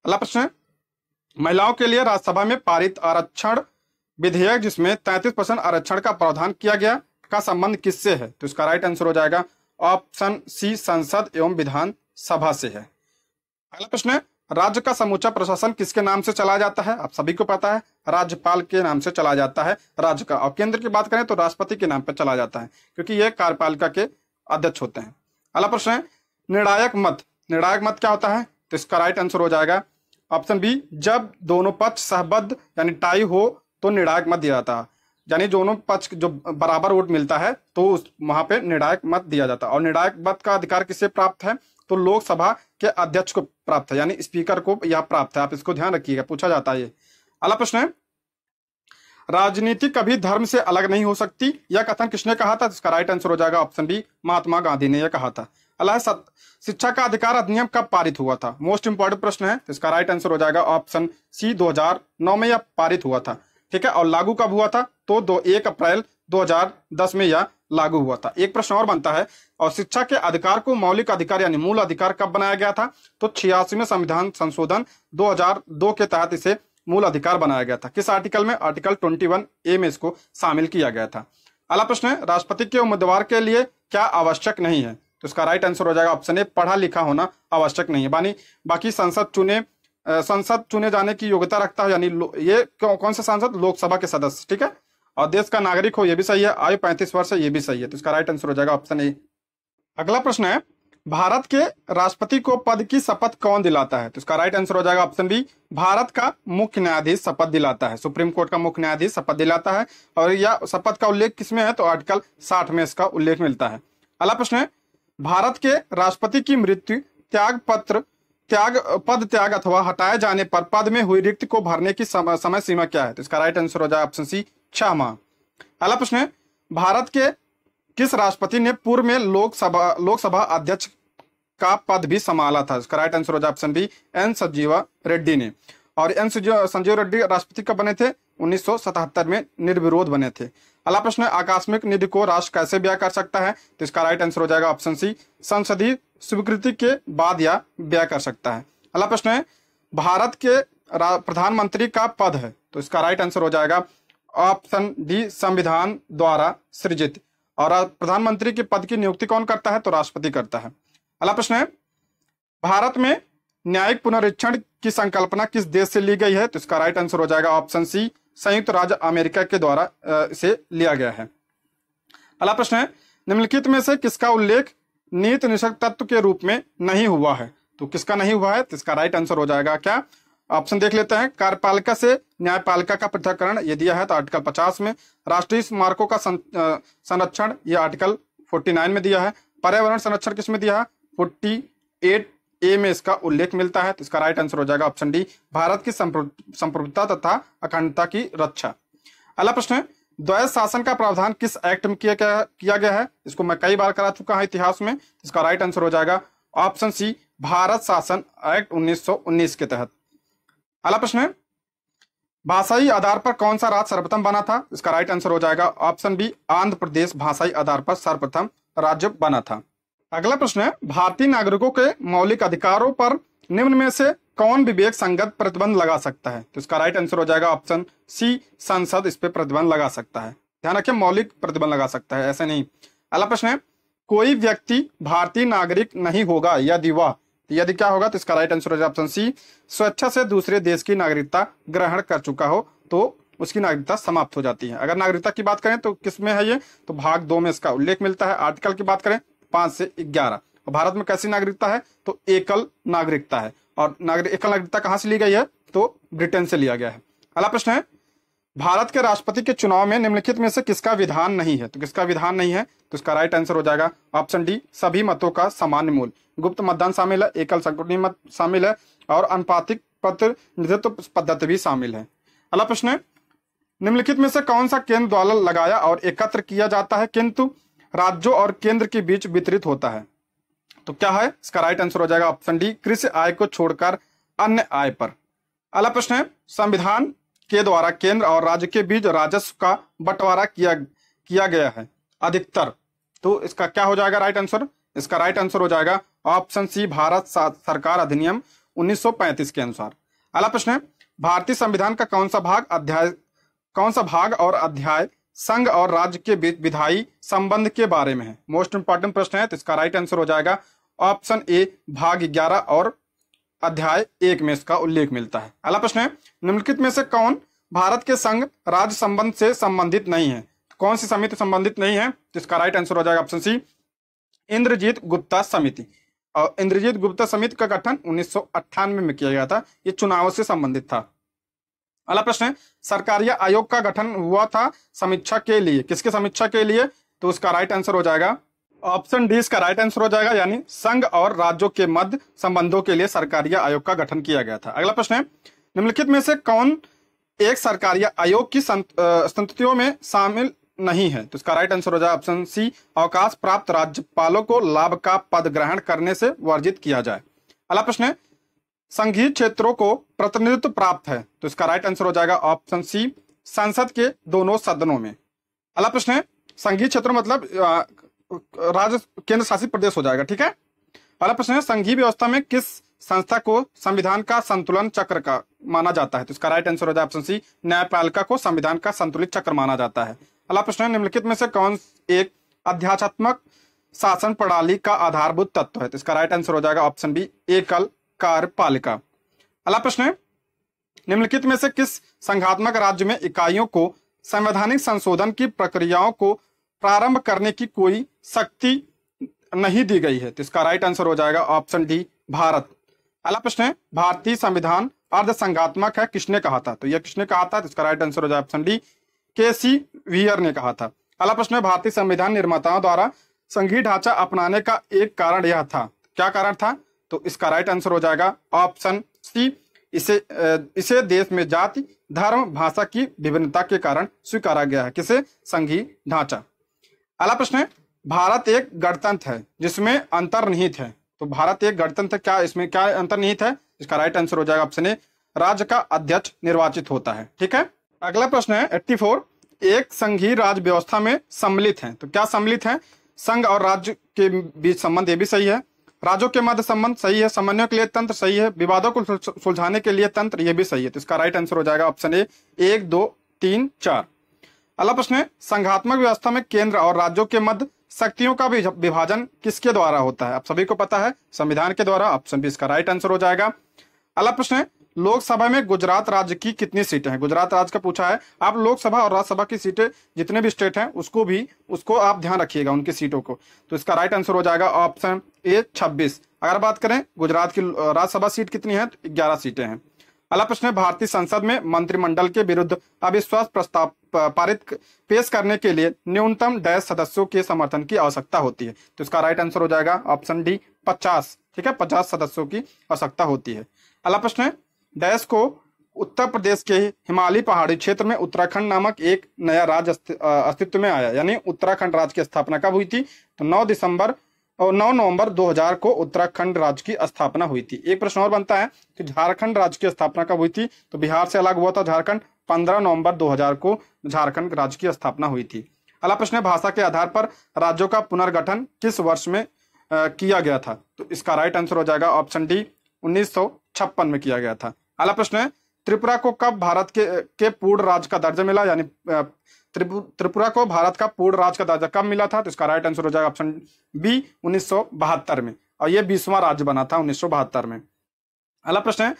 अगला प्रश्न है, महिलाओं के लिए राज्यसभा में पारित आरक्षण विधेयक जिसमें 33% आरक्षण का प्रावधान किया गया का संबंध किससे है, तो इसका राइट आंसर हो जाएगा ऑप्शन सी, संसद एवं विधान सभा से है। अगला प्रश्न है, राज्य का समूचा प्रशासन किसके नाम से चलाया जाता है, आप सभी को पता है, राज्यपाल के नाम से चलाया जाता है राज्य का। और केंद्र की बात करें तो राष्ट्रपति के नाम पर चलाया जाता है, क्योंकि यह कार्यपालिका के अध्यक्ष होते हैं। अगला प्रश्न है, निर्णायक मत क्या होता है, तो इसका राइट आंसर हो जाएगा ऑप्शन बी, जब दोनों पक्ष सहबद्ध यानी टाई हो तो निर्णायक मत दिया जाता है, यानी दोनों पक्ष जो बराबर वोट मिलता है तो वहां पे निर्णायक मत दिया जाता है। और निर्णायक मत का अधिकार किसे प्राप्त है, तो लोकसभा के अध्यक्ष को प्राप्त है, यानी स्पीकर को यह प्राप्त है। आप इसको ध्यान रखिएगा, पूछा जाता है ये। अगला प्रश्न है, राजनीति कभी धर्म से अलग नहीं हो सकती, यह कथन किसने कहा था, इसका राइट आंसर हो जाएगा ऑप्शन बी, महात्मा गांधी ने यह कहा था। अगला, शिक्षा का अधिकार अधिनियम कब पारित हुआ था, मोस्ट इंपॉर्टेंट प्रश्न है, इसका राइट आंसर हो जाएगा ऑप्शन सी, 2009 में यह पारित हुआ था, ठीक है। और लागू कब हुआ था, तो 1 अप्रैल 2010 में यह लागू हुआ था। एक प्रश्न और बनता है, और शिक्षा के अधिकार को मौलिक अधिकार यानी मूल अधिकार कब बनाया गया था, तो 86वें संविधान संशोधन 2002 के तहत इसे मूल अधिकार बनाया गया था। किस आर्टिकल में, आर्टिकल 21A में इसको शामिल किया गया था। अगला प्रश्न है, राष्ट्रपति के उम्मीदवार के लिए क्या आवश्यक नहीं है, तो इसका राइट आंसर हो जाएगा ऑप्शन ए, पढ़ा लिखा होना आवश्यक नहीं है। बाकी संसद चुने जाने की योग्यता रखता है, यानी ये कौन सा सांसद, लोकसभा के सदस्य, ठीक है। और देश का नागरिक हो, ये भी सही है, आयु 35 वर्ष है, ये भी सही है, तो इसका राइट आंसर हो जाएगा ऑप्शन ए। अगला प्रश्न है, भारत के राष्ट्रपति को पद की शपथ कौन दिलाता है, तो इसका राइट आंसर हो जाएगा ऑप्शन बी, भारत का मुख्य न्यायाधीश शपथ दिलाता है, सुप्रीम कोर्ट का मुख्य न्यायाधीश शपथ दिलाता है। और यह शपथ का उल्लेख किसमें है, तो आर्टिकल 60 में इसका उल्लेख मिलता है। अगला प्रश्न है, भारत के राष्ट्रपति की मृत्यु, पद त्याग अथवा हटाए जाने पर पद में हुई रिक्त को भरने की समय सीमा क्या है, तो इसका राइट आंसर हो जाएगा ऑप्शन सी, 6 माह। अगला प्रश्न है, भारत के किस राष्ट्रपति ने पूर्व में लोकसभा अध्यक्ष का पद भी संभाला था, इसका राइट आंसर हो जाएगा option B, N Sanjiva Reddy ने। और एन संजीव रेड्डी राष्ट्रपति कब बने थे, 1977 में निर्विरोध बने थे। अगला प्रश्न है, आकस्मिक निधि को राष्ट्र कैसे व्यय कर सकता है, तो इसका राइट आंसर हो जाएगा ऑप्शन सी, संसदीय स्वीकृति के बाद या व्यय कर सकता है। अगला प्रश्न है, भारत के प्रधानमंत्री का पद है, तो इसका राइट आंसर हो जाएगा ऑप्शन डी, संविधान द्वारा सृजित। और प्रधानमंत्री के पद की नियुक्ति कौन करता है? तो राष्ट्रपति करता है। अगला प्रश्न है, भारत में न्यायिक पुनरीक्षण की संकल्पना किस देश से ली गई है? तो इसका राइट आंसर हो जाएगा ऑप्शन सी, संयुक्त राज्य अमेरिका के द्वारा इसे लिया गया है। अगला प्रश्न है, निम्नलिखित में से किसका उल्लेख नीति निषेध तत्व के रूप में नहीं हुआ है? तो किसका नहीं हुआ है? तो इसका राइट आंसर हो जाएगा क्या? ऑप्शन देख लेते हैं। कार्यपालिका से न्यायपालिका का पृथक्करण ये दिया है तो आर्टिकल 50 में। राष्ट्रीय स्मारकों का संरक्षण ये आर्टिकल 49 में दिया है। पर्यावरण संरक्षण किस में दिया है? 48A में इसका उल्लेख मिलता है। तो इसका राइट आंसर हो जाएगा ऑप्शन डी, भारत की संप्रभुता तथा अखंडता की रक्षा। अगला प्रश्न है, द्वैध शासन का प्रावधान किस एक्ट में किया गया है? इसको मैं कई बार करा चुका हूं इतिहास में। इसका राइट आंसर हो जाएगा ऑप्शन सी, भारत शासन एक्ट 1919 के तहत। अगला प्रश्न है, भाषाई आधार पर कौन सा राज्य सर्वप्रथम बना था? इसका राइट आंसर हो जाएगा ऑप्शन बी, आंध्र प्रदेश भाषाई आधार पर सर्वप्रथम राज्य बना था। अगला प्रश्न है, भारतीय नागरिकों के मौलिक अधिकारों पर निम्न में से कौन विवेक संगत प्रतिबंध लगा सकता है? तो इसका राइट आंसर हो जाएगा ऑप्शन सी, संसद इस पे प्रतिबंध लगा सकता है। ध्यान रखिए, मौलिक प्रतिबंध लगा सकता है, ऐसे नहीं। अगला प्रश्न है, कोई व्यक्ति भारतीय नागरिक नहीं होगा यदि वह, यदि क्या होगा? तो इसका राइट आंसर हो जाएगा ऑप्शन सी, स्वेच्छा से दूसरे देश की नागरिकता ग्रहण कर चुका हो तो उसकी नागरिकता समाप्त हो जाती है। अगर नागरिकता की बात करें तो किस में है ये? तो भाग 2 में इसका उल्लेख मिलता है। आर्टिकल की बात करें 5 से 11। और भारत में कैसी नागरिकता है? तो एकल नागरिकता है। और एकल नागरिकता कहां से ली गई है? तो ब्रिटेन से लिया गया है। अगला प्रश्न है, भारत के राष्ट्रपति के चुनाव में निम्नलिखित में से किसका विधान नहीं है? तो किसका विधान नहीं है? तो इसका राइट आंसर हो जाएगा ऑप्शन डी, सभी मतों का सामान्य मूल्य। गुप्त मतदान शामिल है, एकल संगठनीय मत शामिल है और अनुपातिक प्रतिनिधित्व पद्धति भी शामिल है। अगला प्रश्न है, निम्नलिखित में से कौन सा केंद्र द्वारा लगाया और एकत्र किया जाता है किंतु राज्यों और केंद्र के बीच वितरित होता है? तो क्या है? इसका राइट आंसर हो जाएगा ऑप्शन डी, कृषि आय को छोड़कर अन्य आय पर। अगला प्रश्न है, संविधान के द्वारा केंद्र और राज्य के बीच राजस्व का बंटवारा किया गया है अधिकतर। तो इसका क्या हो जाएगा राइट आंसर? इसका राइट आंसर हो जाएगा ऑप्शन सी, भारत सरकार अधिनियम 1935 के अनुसार। अगला प्रश्न है, भारतीय संविधान का कौन सा भाग और अध्याय संघ और राज्य के बीच विधायी संबंध के बारे में है? मोस्ट इंपॉर्टेंट प्रश्न है। तो इसका राइट आंसर हो जाएगा ऑप्शन ए, भाग 11 और अध्याय 1 में इसका उल्लेख मिलता है। अगला प्रश्न है, निम्नलिखित में से कौन भारत के संघ राज्य संबंध से संबंधित नहीं है? कौन सी समिति संबंधित नहीं है? तो इसका राइट आंसर हो जाएगा ऑप्शन सी, इंद्रजीत गुप्ता समिति। और इंद्रजीत गुप्ता समिति का गठन 1998 में किया गया था। ये चुनाव से संबंधित था। अगला प्रश्न है, सरकारिया आयोग का गठन हुआ था समीक्षा के लिए, किसके समीक्षा के लिए? तो उसका राइट आंसर हो जाएगा ऑप्शन डी, इसका राइट आंसर हो जाएगा, यानी संघ और राज्यों के मध्य संबंधों के लिए सरकारिया आयोग का गठन किया गया था। अगला प्रश्न है, निम्नलिखित में से कौन एक सरकारिया आयोग की संस्तुतियों में शामिल नहीं है? तो इसका राइट आंसर हो जाएगा ऑप्शन सी, अवकाश प्राप्त राज्यपालों को लाभ का पद ग्रहण करने से वर्जित किया जाए। अगला प्रश्न है, संघीय क्षेत्रों को प्रतिनिधित्व प्राप्त है? तो इसका राइट आंसर हो जाएगा ऑप्शन सी, संसद के दोनों सदनों में। अगला प्रश्न है, संघीय क्षेत्र मतलब राज्य केंद्र शासित प्रदेश हो जाएगा, ठीक है। अगला प्रश्न है, संघीय व्यवस्था में किस संस्था को संविधान का संतुलन चक्र का माना जाता है? तो इसका राइट आंसर हो जाएगा ऑप्शन सी, न्यायपालिका को संविधान का संतुलित चक्र माना जाता है। अगला प्रश्न है, निम्नलिखित में से कौन एक अध्यात्मक शासन प्रणाली का आधारभूत तत्व है? तो इसका राइट आंसर हो जाएगा ऑप्शन बी, एकल कार्यपालिका। अगला प्रश्न है, निम्नलिखित में से किस संघात्मक राज्य में इकाइयों को संवैधानिक संशोधन की प्रक्रियाओं को प्रारंभ करने की कोई शक्ति नहीं दी गई है? तो इसका राइट आंसर हो जाएगा ऑप्शन डी, भारत। अगला प्रश्न है, भारतीय संविधान अर्ध संघात्मक है, किसने कहा था? तो यह किसने कहा था? तो इसका राइट आंसर हो जाएगा ऑप्शन डी, के.सी. वियर ने कहा था। अगला प्रश्न है, भारतीय संविधान निर्माताओं द्वारा संघीय ढांचा अपनाने का एक कारण यह था, क्या कारण था? तो इसका राइट आंसर हो जाएगा ऑप्शन सी, इसे देश में जाति, धर्म, भाषा की विभिन्नता के कारण स्वीकारा गया है। किसे? संघीय ढांचा। अगला प्रश्न है, भारत एक गणतंत्र है जिसमें अंतर्निहित है। तो भारत एक गणतंत्र, क्या इसमें क्या अंतर्निहित है? इसका राइट आंसर हो जाएगा ऑप्शन ए, राज्य का अध्यक्ष निर्वाचित होता है, ठीक है। अगला प्रश्न है 84, एक संघीय राज्य व्यवस्था में सम्मिलित है। तो क्या सम्मिलित है? संघ और राज्य के बीच संबंध, ये भी सही है। राज्यों के मध्य संबंध सही है। समन्वय के लिए तंत्र सही है। विवादों को सुलझाने के लिए तंत्र, ये भी सही है। तो इसका राइट आंसर हो जाएगा ऑप्शन ए, 1, 2, 3, 4। अगला प्रश्न है, संघात्मक व्यवस्था में केंद्र और राज्यों के मध्य शक्तियों का विभाजन किसके द्वारा होता है? आप सभी को पता है, संविधान के द्वारा। ऑप्शन बी इसका राइट आंसर हो जाएगा। अगला प्रश्न है, लोकसभा में गुजरात राज्य की कितनी सीटें हैं? गुजरात राज्य का पूछा है। आप लोकसभा और राज्यसभा की सीटें जितने भी स्टेट हैं उसको आप ध्यान रखिएगा, उनकी सीटों को। तो इसका राइट आंसर हो जाएगा ऑप्शन ए 26। अगर बात करें गुजरात की राज्यसभा सीट कितनी है, तो 11 सीटें हैं। अगला प्रश्न है, भारतीय संसद में मंत्रिमंडल के विरुद्ध अविश्वास प्रस्ताव पेश करने के लिए न्यूनतम डैश सदस्यों के समर्थन की आवश्यकता होती है? तो इसका राइट आंसर हो जाएगा ऑप्शन डी 50। ठीक है, 50 सदस्यों की आवश्यकता होती है। अगला प्रश्न है, डैश को उत्तर प्रदेश के हिमालयी पहाड़ी क्षेत्र में उत्तराखंड नामक एक नया राज्य अस्तित्व में आया, यानी उत्तराखंड राज्य की स्थापना कब हुई थी? तो 9 नवंबर 2000 को उत्तराखंड राज्य की स्थापना हुई थी। एक प्रश्न और बनता है कि झारखंड राज्य की स्थापना कब हुई थी? तो बिहार से अलग हुआ था झारखंड, 15 नवंबर 2000 को झारखंड राज्य की स्थापना हुई थी। अगला प्रश्न है, भाषा के आधार पर राज्यों का पुनर्गठन किस वर्ष में किया गया था? तो इसका राइट आंसर हो जाएगा ऑप्शन डी 1956 में किया गया था। अगला प्रश्न है, त्रिपुरा को कब भारत के पूर्ण राज्य का दर्जा मिला, यानी त्रिपुरा को भारत का पूर्ण राज्य का दर्जा कब मिला था? तो इसका राइट आंसर हो जाएगा ऑप्शन बी 1972 में, और यह 20वां राज्य बना था 1972 में। अगला प्रश्न है,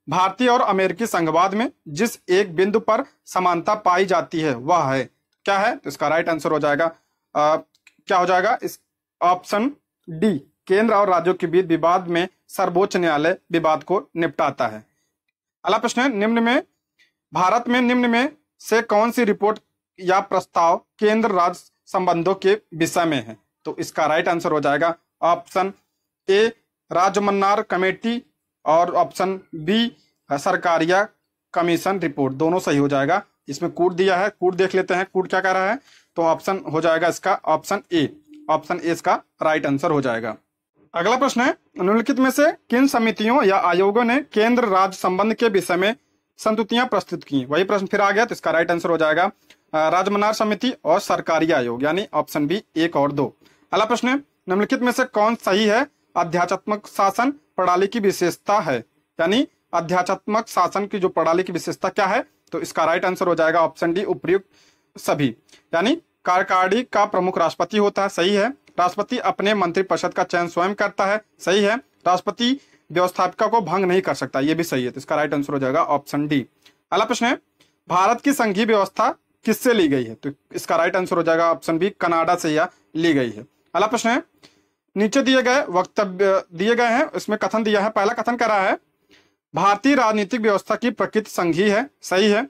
भारतीय और अमेरिकी संघवाद में जिस एक बिंदु पर समानता पाई जाती है वह है क्या है? तो इसका राइट आंसर हो जाएगा क्या हो जाएगा? इस ऑप्शन डी, केंद्र और राज्यों के बीच विवाद में सर्वोच्च न्यायालय विवाद को निपटाता है। अगला प्रश्न है, भारत में निम्न में से कौन सी रिपोर्ट या प्रस्ताव केंद्र राज्य संबंधों के विषय में है? तो इसका राइट आंसर हो जाएगा ऑप्शन ए राजमन्नार कमेटी, और option B Sarkaria commission report. दोनों सही हो जाएगा। इसमें कूट दिया है, कूट देख लेते हैं, कूट क्या कह रहा है। तो ऑप्शन हो जाएगा इसका ऑप्शन ए इसका राइट आंसर हो जाएगा। अगला प्रश्न है, निम्नलिखित में से किन समितियों या आयोगों ने केंद्र राज्य संबंध के विषय में संस्तुतियां प्रस्तुत की? वही प्रश्न फिर आ गया, तो इसका राइट आंसर हो जाएगा राजमन्नार समिति और सरकारी आयोग, यानी ऑप्शन बी 1 और 2। अगला प्रश्न है, निम्नलिखित में से कौन सही है? अध्यात्मक शासन प्रणाली की विशेषता है, यानी अध्यात्मक शासन की जो प्रणाली की विशेषता क्या है? तो इसका राइट आंसर हो जाएगा ऑप्शन डी उपयुक्त सभी, यानी कार्यकारिणी का प्रमुख राष्ट्रपति होता है, सही है। राष्ट्रपति अपने मंत्रिपरिषद का चयन स्वयं करता है, सही है। राष्ट्रपति व्यवस्थापिका को भंग नहीं कर सकता, ये भी सही है। तो इसका राइट आंसर हो जाएगा ऑप्शन डी। अगला प्रश्न है, भारत की संघीय व्यवस्था किससे ली गई है? तो इसका राइट आंसर हो जाएगा ऑप्शन बी कनाडा से यह ली गई है। अगला प्रश्न है, नीचे दिए गए वक्तव्य दिए गए हैं, इसमें कथन दिया है। पहला कथन कह रहा है, भारतीय राजनीतिक व्यवस्था की प्रकृति संघीय है, सही है।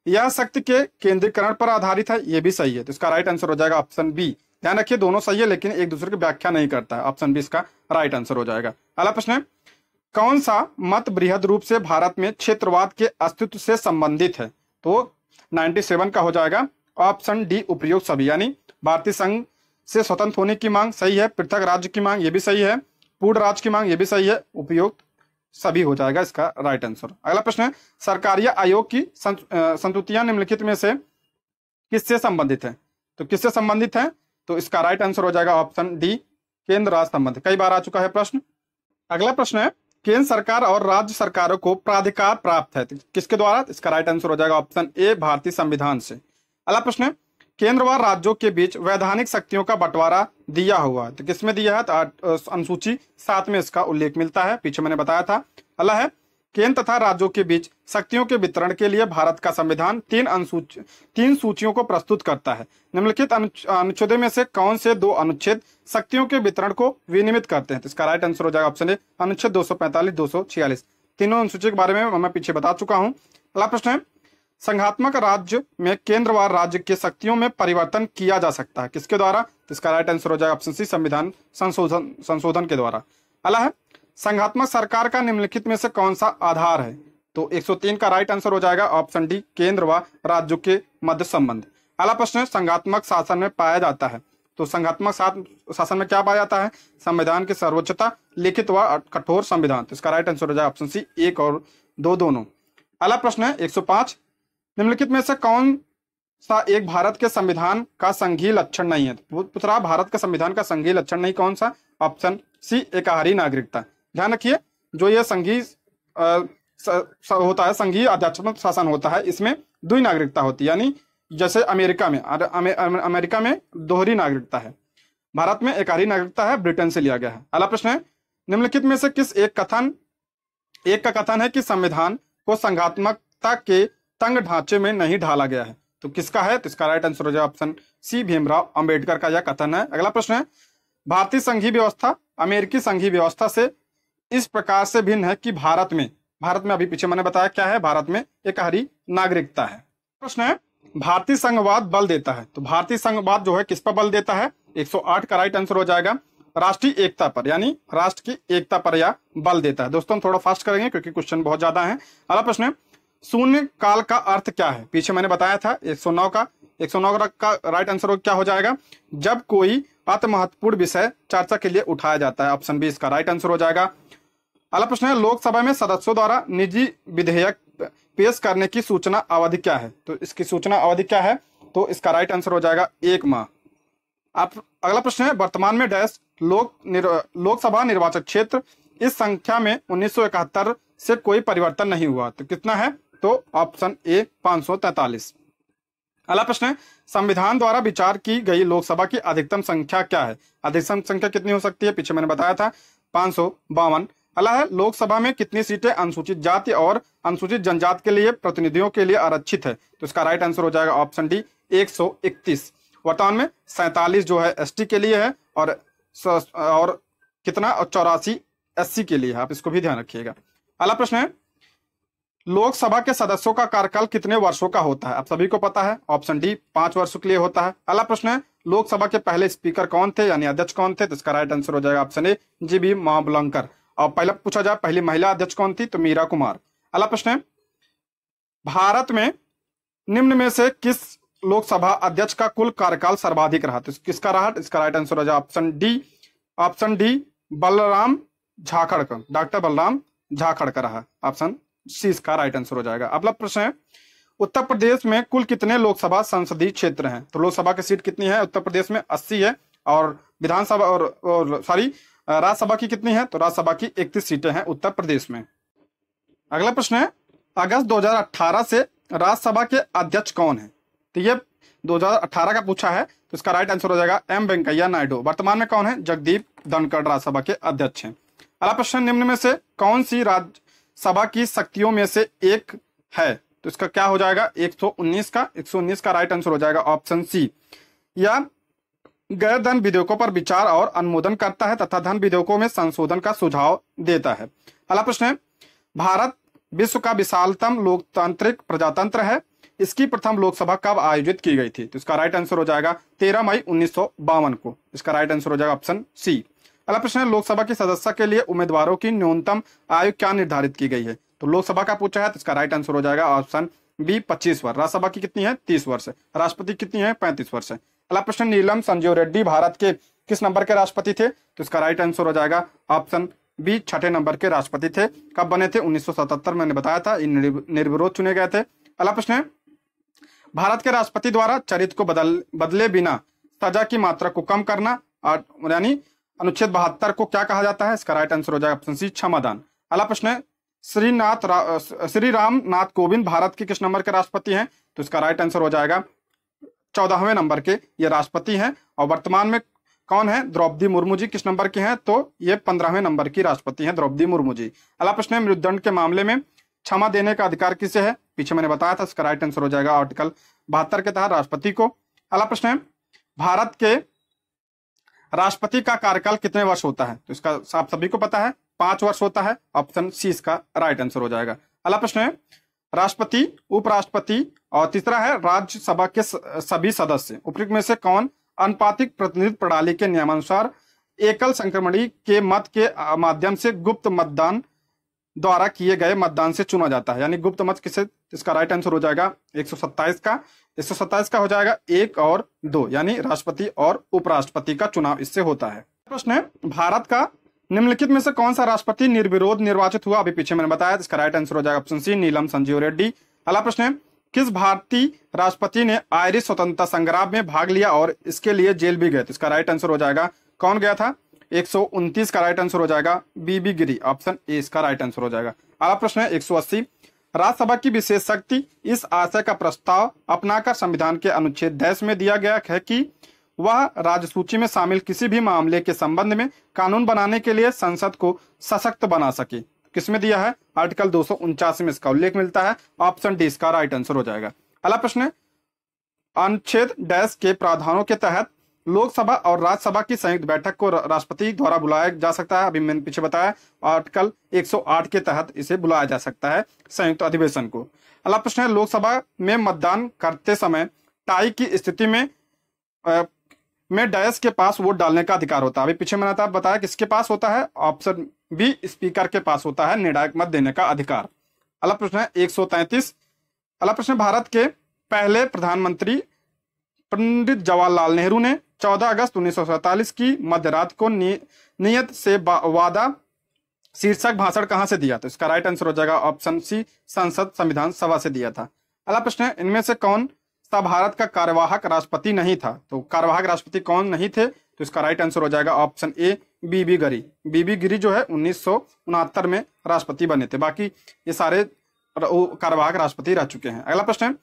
यह शक्ति के केंद्रीकरण पर आधारित है, यह भी सही है। तो इसका राइट आंसर हो जाएगा ऑप्शन बी। ध्यान रखिए, दोनों सही है लेकिन एक दूसरे की व्याख्या नहीं करता है। ऑप्शन बी इसका राइट आंसर हो जाएगा। अगला प्रश्न है, कौन सा मत बृहद रूप से भारत में क्षेत्रवाद के अस्तित्व से संबंधित है? तो 97 का हो जाएगा ऑप्शन डी उपयुक्त सभी, यानी भारतीय संघ से स्वतंत्र होने की मांग, सही है। पृथक राज्य की मांग, ये भी सही है। पूर्ण राज्य की मांग, ये भी सही है। उपयुक्त सभी हो जाएगा इसका राइट आंसर। अगला प्रश्न है, सरकारी आयोग की संस्तुतियां निम्नलिखित में से किससे संबंधित है? तो किससे संबंधित है? तो इसका राइट आंसर हो जाएगा ऑप्शन डी केंद्र राज्य संबंध। कई बार आ चुका है प्रश्न। अगला प्रश्न है, केंद्र सरकार और राज्य सरकारों को प्राधिकार प्राप्त है, तो किसके द्वारा? इसका राइट आंसर हो जाएगा ऑप्शन ए भारतीय संविधान से। अगला प्रश्न है, केंद्र व राज्यों के बीच वैधानिक शक्तियों का बंटवारा दिया हुआ है, तो किसमें दिया है? तो अनुसूची 7 में इसका उल्लेख मिलता है, पीछे मैंने बताया था। अगला है, केंद्र तथा राज्यों के बीच शक्तियों के वितरण के लिए भारत का संविधान 3 सूचियों को प्रस्तुत करता है। निम्नलिखित अनुच्छेदों में से कौन से 2 अनुच्छेद शक्तियों के वितरण को विनियमित करते हैं? तो इसका राइट आंसर हो जाएगा ऑप्शन ए अनुच्छेद 245, 246। तीनों अनुसूची के बारे में मैं पीछे बता चुका हूं। अगला प्रश्न है, संघात्मक राज्य में केंद्र व राज्य के शक्तियों में परिवर्तन किया जा सकता है, किसके द्वारा? तो इसका राइट आंसर हो जाएगा ऑप्शन सी संविधान संशोधन के द्वारा। अगला है, संघात्मक सरकार का निम्नलिखित में से कौन सा आधार है? तो 103 का राइट आंसर हो जाएगा ऑप्शन डी केंद्र व राज्यों के मध्य संबंध। अगला प्रश्न है, संघात्मक शासन में पाया जाता है, तो संघात्मक शासन में क्या पाया जाता है? संविधान की सर्वोच्चता, लिखित व कठोर संविधान। तो इसका राइट आंसर हो जाएगा ऑप्शन सी 1 और 2 दोनों। अगला प्रश्न है 105, निम्नलिखित में से कौन सा एक भारत के संविधान का संघीय लक्षण नहीं है? पूछ रहा भारत का संविधान का संघीय लक्षण नहीं कौन सा? ऑप्शन सी एकाहारी नागरिकता। ध्यान रखिए, जो ये संघीय होता है, संघीय आध्यात्मिक शासन होता है, इसमें द्वि नागरिकता होती है, यानी जैसे अमेरिका में दोहरी नागरिकता है, भारत में एकाधी नागरिकता है, ब्रिटेन से लिया गया है। अगला प्रश्न है, निम्नलिखित में से किस एक का कथन है कि संविधान को संघात्मकता के तंग ढांचे में नहीं ढाला गया है? तो किसका है? तो इसका राइट आंसर हो जाएगा ऑप्शन सी, भीमराव अंबेडकर का यह कथन है। अगला प्रश्न है, भारतीय संघीय व्यवस्था अमेरिकी संघीय व्यवस्था से इस प्रकार से भिन्न है कि भारत में अभी पीछे मैंने बताया क्या है, भारत में एकाधी नागरिकता है। प्रश्न है, भारतीय संघवाद बल देता है, तो भारतीय संघवाद जो है किस पर बल देता है? 108 का राइट आंसर हो जाएगा राष्ट्रीय एकता पर, यानी राष्ट्र की एकता पर यह बल देता है। दोस्तों हम थोड़ा फास्ट करेंगे क्योंकि क्वेश्चन बहुत ज्यादा है। अगला प्रश्न है, शून्य काल का अर्थ क्या है? पीछे मैंने बताया था 109 का राइट आंसर क्या हो जाएगा? जब कोई अति महत्वपूर्ण विषय चर्चा के लिए उठाया जाता है। ऑप्शन बी इसका राइट आंसर हो जाएगा। अगला प्रश्न है, लोकसभा में सदस्यों द्वारा निजी विधेयक पेश करने की सूचना अवधि क्या है? तो इसकी सूचना अवधि क्या है? तो इसका राइट आंसर हो जाएगा 1 माह। अगला प्रश्न है, वर्तमान में डैश लोकसभा निर्वाचन क्षेत्र, इस संख्या में 1971 से कोई परिवर्तन नहीं हुआ, तो कितना है? तो ऑप्शन ए 543। अगला प्रश्न है, संविधान द्वारा विचार की गई लोकसभा की अधिकतम संख्या क्या है? अधिकतम संख्या कितनी हो सकती है? पीछे मैंने बताया था 552। अगला है, लोकसभा में कितनी सीटें अनुसूचित जाति और अनुसूचित जनजाति के लिए प्रतिनिधियों के लिए आरक्षित है? तो इसका राइट आंसर हो जाएगा ऑप्शन डी 131। वर्तमान में 47 जो है एसटी के लिए है और कितना 84 एससी के लिए है, आप इसको भी ध्यान रखिएगा। अगला प्रश्न है, लोकसभा के सदस्यों का कार्यकाल कितने वर्षों का होता है? आप सभी को पता है, ऑप्शन डी 5 वर्षों के लिए होता है। अगला प्रश्न है, लोकसभा के पहले स्पीकर कौन थे, यानी अध्यक्ष कौन थे? तो इसका राइट आंसर हो जाएगा ऑप्शन ए जीबी महाबलंकर। और पहले पूछा जाए पहली महिला अध्यक्ष कौन थी? तो मीरा कुमार। अगला प्रश्न है, भारत में निम्न में से किस लोकसभा अध्यक्ष का कुल कार्यकाल सर्वाधिक रहा? तो किसका रहा? इसका राइट आंसर हो जाएगा ऑप्शन डी बलराम झाखड़ का, डॉक्टर बलराम झाखड़ का रहा। ऑप्शन सी इसका राइट आंसर हो जाएगा। अगला प्रश्न है, उत्तर प्रदेश में कुल कितने लोकसभा संसदीय क्षेत्र हैं? तो लोकसभा की सीट कितनी है उत्तर प्रदेश में? 80 है। और विधानसभा और राज्यसभा की कितनी है? तो राज्यसभा की 31 सीटें हैं उत्तर प्रदेश में। अगला प्रश्न है, अगस्त 2018 से राज्यसभा के अध्यक्ष कौन है? तो ये 2018 का पूछा है, तो इसका राइट आंसर हो जाएगा एम वेंकैया नायडू। वर्तमान में कौन है? जगदीप धनखड़ राज्यसभा के अध्यक्ष हैं। अगला प्रश्न, निम्न में से कौन सी राज्यसभा की शक्तियों में से एक है? तो इसका क्या हो जाएगा? 119 का राइट आंसर हो जाएगा ऑप्शन सी। या गैर धन विधेयकों पर विचार और अनुमोदन करता है तथा धन विधेयकों में संशोधन का सुझाव देता है। अगला प्रश्न है, भारत विश्व का विशालतम लोकतांत्रिक प्रजातंत्र है, इसकी प्रथम लोकसभा कब आयोजित की गई थी? तो इसका राइट आंसर हो जाएगा 13 मई 1952 को। इसका राइट आंसर हो जाएगा ऑप्शन सी। अगला प्रश्न है, लोकसभा की सदस्य के लिए उम्मीदवारों की न्यूनतम आयु क्या निर्धारित की गई है? तो लोकसभा का पूछा है, तो इसका राइट आंसर हो जाएगा ऑप्शन बी 25 वर्ष। राज्यसभा की कितनी है? 30 वर्ष है। राष्ट्रपति कितनी है? 35 वर्ष है। अगला प्रश्न, नीलम संजीव रेड्डी भारत के किस नंबर के राष्ट्रपति थे? तो इसका राइट आंसर हो जाएगा ऑप्शन बी 6ठे नंबर के राष्ट्रपति थे। कब बने थे? 1977 मैंने बताया था, निर्विरोध चुने गए थे। अगला प्रश्न है, भारत के राष्ट्रपति द्वारा चरित्र को बदले बिना सजा की मात्रा को कम करना, यानी अनुच्छेद 72 को क्या कहा जाता है? इसका राइट आंसर हो जाएगा ऑप्शन सी क्षमादान। अगला प्रश्न है, श्री राम नाथ कोविंद भारत के किस नंबर के राष्ट्रपति हैं? तो इसका राइट आंसर हो जाएगा 14वें नंबर के ये राष्ट्रपति हैं। और वर्तमान में कौन है? द्रौपदी मुर्मू जी किस नंबर के हैं? तो ये 15वें नंबर की राष्ट्रपति हैं द्रौपदी मुर्मू जी। अगला प्रश्न है, मृत्युदंड के मामले में क्षमा देने का अधिकार किसे है? पीछे मैंने बताया था, इसका राइट आंसर हो जाएगा आर्टिकल 72 के तहत राष्ट्रपति को। अगला प्रश्न है, भारत के राष्ट्रपति का कार्यकाल कितने वर्ष होता है? तो इसका आप सभी को पता है 5 वर्ष होता है। ऑप्शन सी इसका राइट आंसर हो जाएगा। अगला प्रश्न है, राष्ट्रपति, उपराष्ट्रपति और तीसरा है राज्यसभा के सभी सदस्य उपयुक्त में से कौन अनुपातिक प्रतिनिधित्व प्रणाली के नियमानुसार एकल संक्रमणी के मत के माध्यम से गुप्त मतदान द्वारा किए गए मतदान से चुना जाता है? यानी गुप्त मत किसे? इसका राइट आंसर हो जाएगा 127 का हो जाएगा 1 और 2, यानी राष्ट्रपति और उपराष्ट्रपति का चुनाव इससे होता है। प्रश्न है, भारत का निम्नलिखित में से कौन सा राष्ट्रपति निर्विरोध निर्वाचित हुआ? अभी पीछे मैंने बताया, इसका राइट आंसर हो जाएगा ऑप्शन सी नीलम संजीव रेड्डी। अगला प्रश्न है, किस भारतीय राष्ट्रपति ने आयरिश स्वतंत्रता संग्राम में भाग लिया और इसके लिए जेल भी गए? तो इसका राइट आंसर हो जाएगा कौन गया था? 129 का राइट आंसर हो जाएगा बीबी गिरी। ऑप्शन ए इसका राइट आंसर हो जाएगा। अगला प्रश्न है 180, राज्यसभा की विशेष शक्ति इस आशय का प्रस्ताव अपनाकर संविधान के अनुच्छेद 10 में दिया गया है कि वह राज्य सूची में शामिल किसी भी मामले के संबंध में कानून बनाने के लिए संसद को सशक्त बना सके। किसमें दिया है? आर्टिकल 249 में इसका उल्लेख मिलता है। ऑप्शन डी इसका राइट आंसर हो जाएगा। अगला प्रश्न है, अनुच्छेद 10 के प्रावधानों के तहत लोकसभा और राज्यसभा की संयुक्त बैठक को राष्ट्रपति द्वारा बुलाया जा सकता है। अभी मैंने पीछे बताया, आर्टिकल 108 के तहत इसे बुलाया जा सकता है संयुक्त अधिवेशन को। अगला प्रश्न है, लोकसभा में मतदान करते समय टाई की स्थिति में डैश के पास वोट डालने का अधिकार होता है। अभी पीछे मैंने बताया किसके पास होता है? ऑप्शन बी, स्पीकर के पास होता है निर्णायक मत देने का अधिकार। अगला प्रश्न है 133। अगला प्रश्न, भारत के पहले प्रधानमंत्री पंडित जवाहरलाल नेहरू ने 14 अगस्त 1947 की मध्यरात को नियत से वादा शीर्षक भाषण कहां से दिया? तो इसका राइट आंसर हो जाएगा ऑप्शन सी, संसद संविधान सभा से दिया था। अगला प्रश्न है, इनमें से कौन सा भारत का कार्यवाहक राष्ट्रपति नहीं था? तो कार्यवाहक राष्ट्रपति कौन नहीं थे? तो इसका राइट आंसर हो जाएगा ऑप्शन ए, बीबी गिरी। बीबी गिरी जो है 1969 में राष्ट्रपति बने थे। बाकी ये सारे कार्यवाहक राष्ट्रपति रह चुके हैं। अगला प्रश्न है,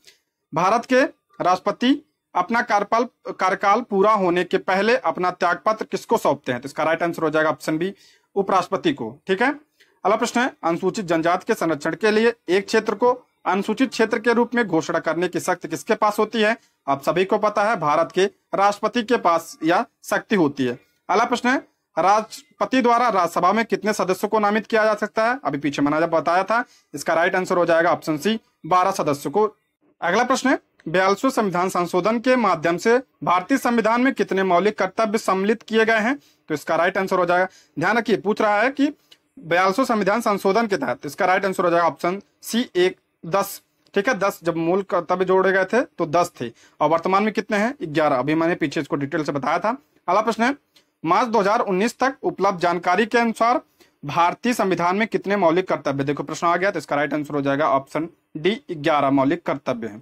भारत के राष्ट्रपति अपना कार्यकाल पूरा होने के पहले अपना त्यागपत्र किसको सौंपते हैं? तो इसका राइट आंसर हो जाएगा ऑप्शन बी, उपराष्ट्रपति को। ठीक है। अगला प्रश्न है, अनुसूचित जनजाति के संरक्षण के लिए एक क्षेत्र को अनुसूचित क्षेत्र के रूप में घोषणा करने की शक्ति किसके पास होती है? आप सभी को पता है, भारत के राष्ट्रपति के पास यह शक्ति होती है। अगला प्रश्न है, राष्ट्रपति द्वारा राज्यसभा में कितने सदस्यों को नामित किया जा सकता है? अभी पीछे मैंने जब बताया था, इसका राइट आंसर हो जाएगा ऑप्शन सी, 12 सदस्यों को। अगला प्रश्न है, 42वें संविधान संशोधन के माध्यम से भारतीय संविधान में कितने मौलिक कर्तव्य सम्मिलित किए गए हैं? तो इसका राइट आंसर हो जाएगा, ध्यान रखिए पूछ रहा है कि 42वें संविधान संशोधन के तहत, इसका राइट आंसर हो जाएगा ऑप्शन सी, 10। ठीक है, 10 जब मूल कर्तव्य जोड़े गए थे तो 10 थे, और वर्तमान में कितने हैं? 11। अभी मैंने पीछे इसको डिटेल से बताया था। अगला प्रश्न है, मार्च 2019 तक उपलब्ध जानकारी के अनुसार भारतीय संविधान में कितने मौलिक कर्तव्य? देखो प्रश्न आ गया, तो इसका राइट आंसर हो जाएगा ऑप्शन डी, 11 मौलिक कर्तव्य है।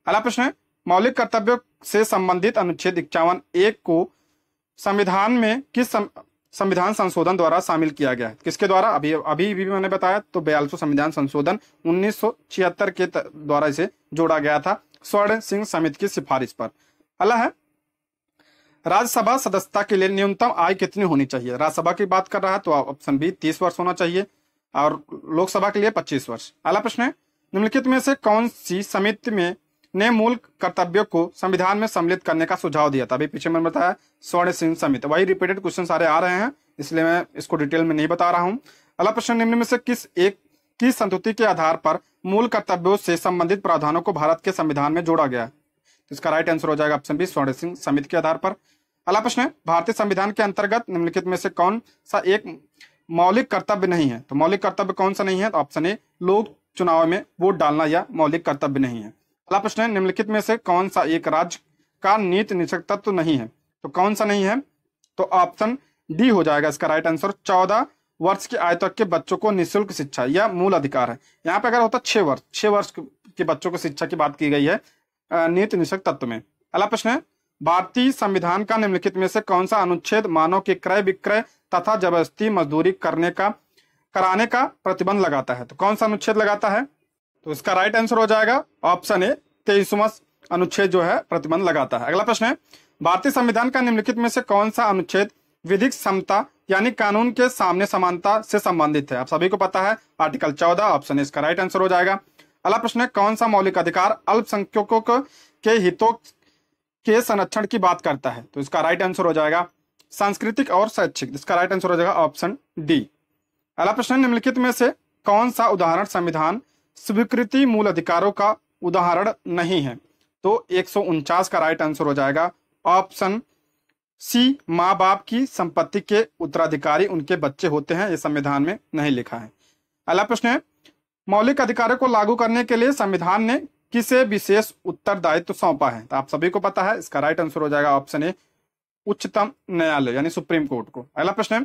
अगला प्रश्न है, मौलिक कर्तव्यों से संबंधित अनुच्छेद 51(1) को संविधान में किस संविधान संशोधन द्वारा शामिल किया गया है? किसके द्वारा? अभी भी मैंने बताया, तो 42वां संविधान संशोधन 1976 के द्वारा इसे जोड़ा गया था, स्वर्ण सिंह समिति की सिफारिश पर। अगला है, राज्यसभा सदस्यता के लिए न्यूनतम आयु कितनी होनी चाहिए? राज्यसभा की बात कर रहा है तो ऑप्शन बी, 30 वर्ष होना चाहिए, और लोकसभा के लिए 25 वर्ष। अगला प्रश्न है, निम्नलिखित में से कौन सी समिति ने मूल कर्तव्यों को संविधान में सम्मिलित करने का सुझाव दिया था? अभी पीछे मैंने बताया स्वर्ण सिंह समिति। वही रिपीटेड क्वेश्चन सारे आ रहे हैं, इसलिए मैं इसको डिटेल में नहीं बता रहा हूं। अगला प्रश्न, निम्न में से किस एक की संतुति के आधार पर मूल कर्तव्यों से संबंधित प्रावधानों को भारत के संविधान में जोड़ा गया? तो इसका राइट आंसर हो जाएगा ऑप्शन बी, स्वर्ण सिंह समिति के आधार पर। अगला प्रश्न है, भारतीय संविधान के अंतर्गत निम्नलिखित में से कौन सा एक मौलिक कर्तव्य नहीं है? तो मौलिक कर्तव्य कौन सा नहीं है? तो ऑप्शन ए, लोक चुनाव में वोट डालना या मौलिक कर्तव्य नहीं है। अगला प्रश्न है, निम्नलिखित में से कौन सा एक राज्य का नीति निषेध तत्व नहीं है? तो कौन सा नहीं है? तो ऑप्शन डी हो जाएगा इसका राइट आंसर। 14 वर्ष की आयु तक के बच्चों को निःशुल्क शिक्षा यह मूल अधिकार है। यहाँ पे अगर होता 6 वर्ष के बच्चों को शिक्षा की बात की गई है नीति निषेध तत्व में। अगला प्रश्न है, भारतीय संविधान का निम्नलिखित में से कौन सा अनुच्छेद मानव के क्रय विक्रय तथा जबरदस्ती मजदूरी कराने का प्रतिबंध लगाता है? तो कौन सा अनुच्छेद लगाता है? तो इसका राइट आंसर हो जाएगा ऑप्शन ए, 23वां अनुच्छेद जो है प्रतिबंध लगाता है। अगला प्रश्न है, भारतीय संविधान का निम्नलिखित में से कौन सा अनुच्छेद विधिक समता यानी कानून के सामने समानता से संबंधित है? आप सभी को पता है आर्टिकल 14, ऑप्शन ए इसका राइट आंसर हो जाएगा। अगला प्रश्न है, कौन सा मौलिक अधिकार अल्पसंख्यकों के हितों के संरक्षण की बात करता है? तो इसका राइट आंसर हो जाएगा सांस्कृतिक और शैक्षिक, इसका राइट आंसर हो जाएगा ऑप्शन डी। अगला प्रश्न, निम्नलिखित में से कौन सा उदाहरण संविधान स्वीकृति मूल अधिकारों का उदाहरण नहीं है? तो 149 का राइट आंसर हो जाएगा ऑप्शन सी, माँ बाप की संपत्ति के उत्तराधिकारी उनके बच्चे होते हैं, ये संविधान में नहीं लिखा है। अगला प्रश्न है, मौलिक अधिकारों को लागू करने के लिए संविधान ने किसे विशेष उत्तरदायित्व सौंपा है? तो आप सभी को पता है, इसका राइट आंसर हो जाएगा ऑप्शन ए, उच्चतम न्यायालय यानी सुप्रीम कोर्ट को। अगला प्रश्न है,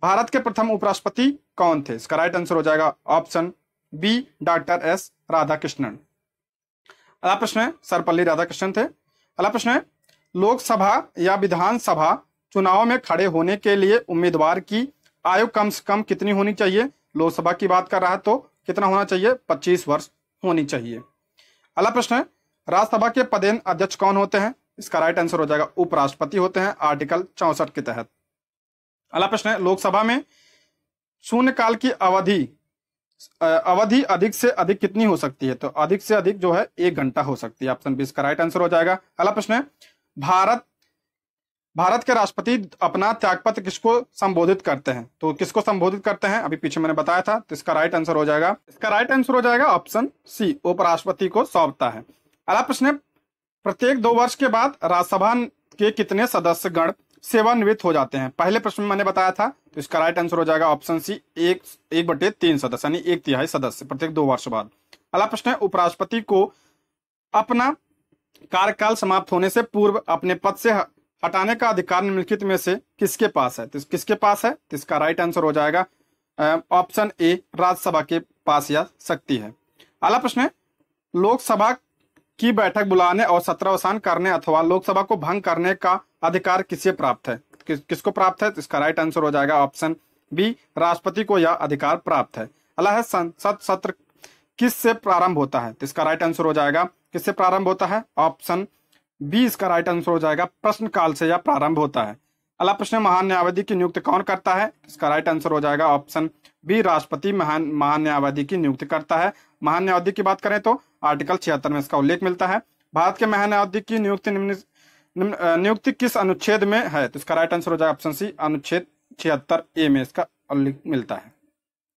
भारत के प्रथम उपराष्ट्रपति कौन थे? इसका राइट आंसर हो जाएगा option B, doctor S Radhakrishnan. अगला प्रश्न है, सर्वपल्ली राधाकृष्णन थे। अगला प्रश्न है, लोकसभा या विधानसभा चुनाव में खड़े होने के लिए उम्मीदवार की आयु कम से कम कितनी होनी चाहिए? लोकसभा की बात कर रहा है तो कितना होना चाहिए? 25 वर्ष होनी चाहिए। अगला प्रश्न है, राज्यसभा के पदेन अध्यक्ष कौन होते हैं? इसका राइट आंसर हो जाएगा उपराष्ट्रपति होते हैं, आर्टिकल 64 के तहत। अगला प्रश्न है, लोकसभा में शून्यकाल की अवधि अधिक से अधिक कितनी हो सकती है? तो अधिक से अधिक जो है 1 घंटा हो सकती है। ऑप्शन बी इसका राइट आंसर हो जाएगा। अगला प्रश्न है, भारत के राष्ट्रपति अपना त्यागपत्र किसको संबोधित करते हैं? तो किसको संबोधित करते हैं? अभी पीछे मैंने बताया था। तो इसका राइट आंसर हो जाएगा, ऑप्शन सी, उपराष्ट्रपति को सौंपता है। अगला प्रश्न है, प्रत्येक 2 वर्ष के बाद राज्यसभा के कितने सदस्यगण सेवानिवृत्त हो जाते हैं? पहले प्रश्न में मैंने बताया था। तो इसका राइट आंसर हो जाएगा ऑप्शन सी, 1/3 सदस्य, यानी 1/3 सदस्य प्रत्येक 2 वर्ष बाद। अगला प्रश्न है, उपराष्ट्रपति को अपना कार्यकाल समाप्त होने से पूर्व अपने पद से हटाने का अधिकार निम्नलिखित में से किसके पास है? तो किसके पास है? तो इसका राइट आंसर हो जाएगा ऑप्शन ए, राज्यसभा के पास यह शक्ति है। अगला प्रश्न है, लोकसभा की बैठक बुलाने और सत्रावसान करने अथवा लोकसभा को भंग करने का अधिकार किसे प्राप्त है? किसको प्राप्त है? तो इसका राइट आंसर हो जाएगा ऑप्शन बी, राष्ट्रपति को यह अधिकार प्राप्त है। अगला है, संसद सत्र किस से प्रारंभ होता है? तो इसका राइट आंसर हो जाएगा, किससे प्रारंभ होता है? ऑप्शन बी इसका राइट आंसर हो जाएगा, प्रश्नकाल से यह प्रारंभ होता है। अगला प्रश्न, महान न्यायाधीश की नियुक्ति कौन करता है? इसका राइट आंसर हो जाएगा ऑप्शन बी, राष्ट्रपति महान न्यायाधीश की नियुक्ति करता है। महान न्यायाधीश की बात करें तो आर्टिकल 76 में इसका उल्लेख मिलता है। भारत के महान न्यायाधीश की नियुक्ति किस अनुच्छेद में है? तो इसका राइट आंसर हो जाएगा ऑप्शन सी, अनुच्छेद 76A में इसका उल्लेख मिलता है।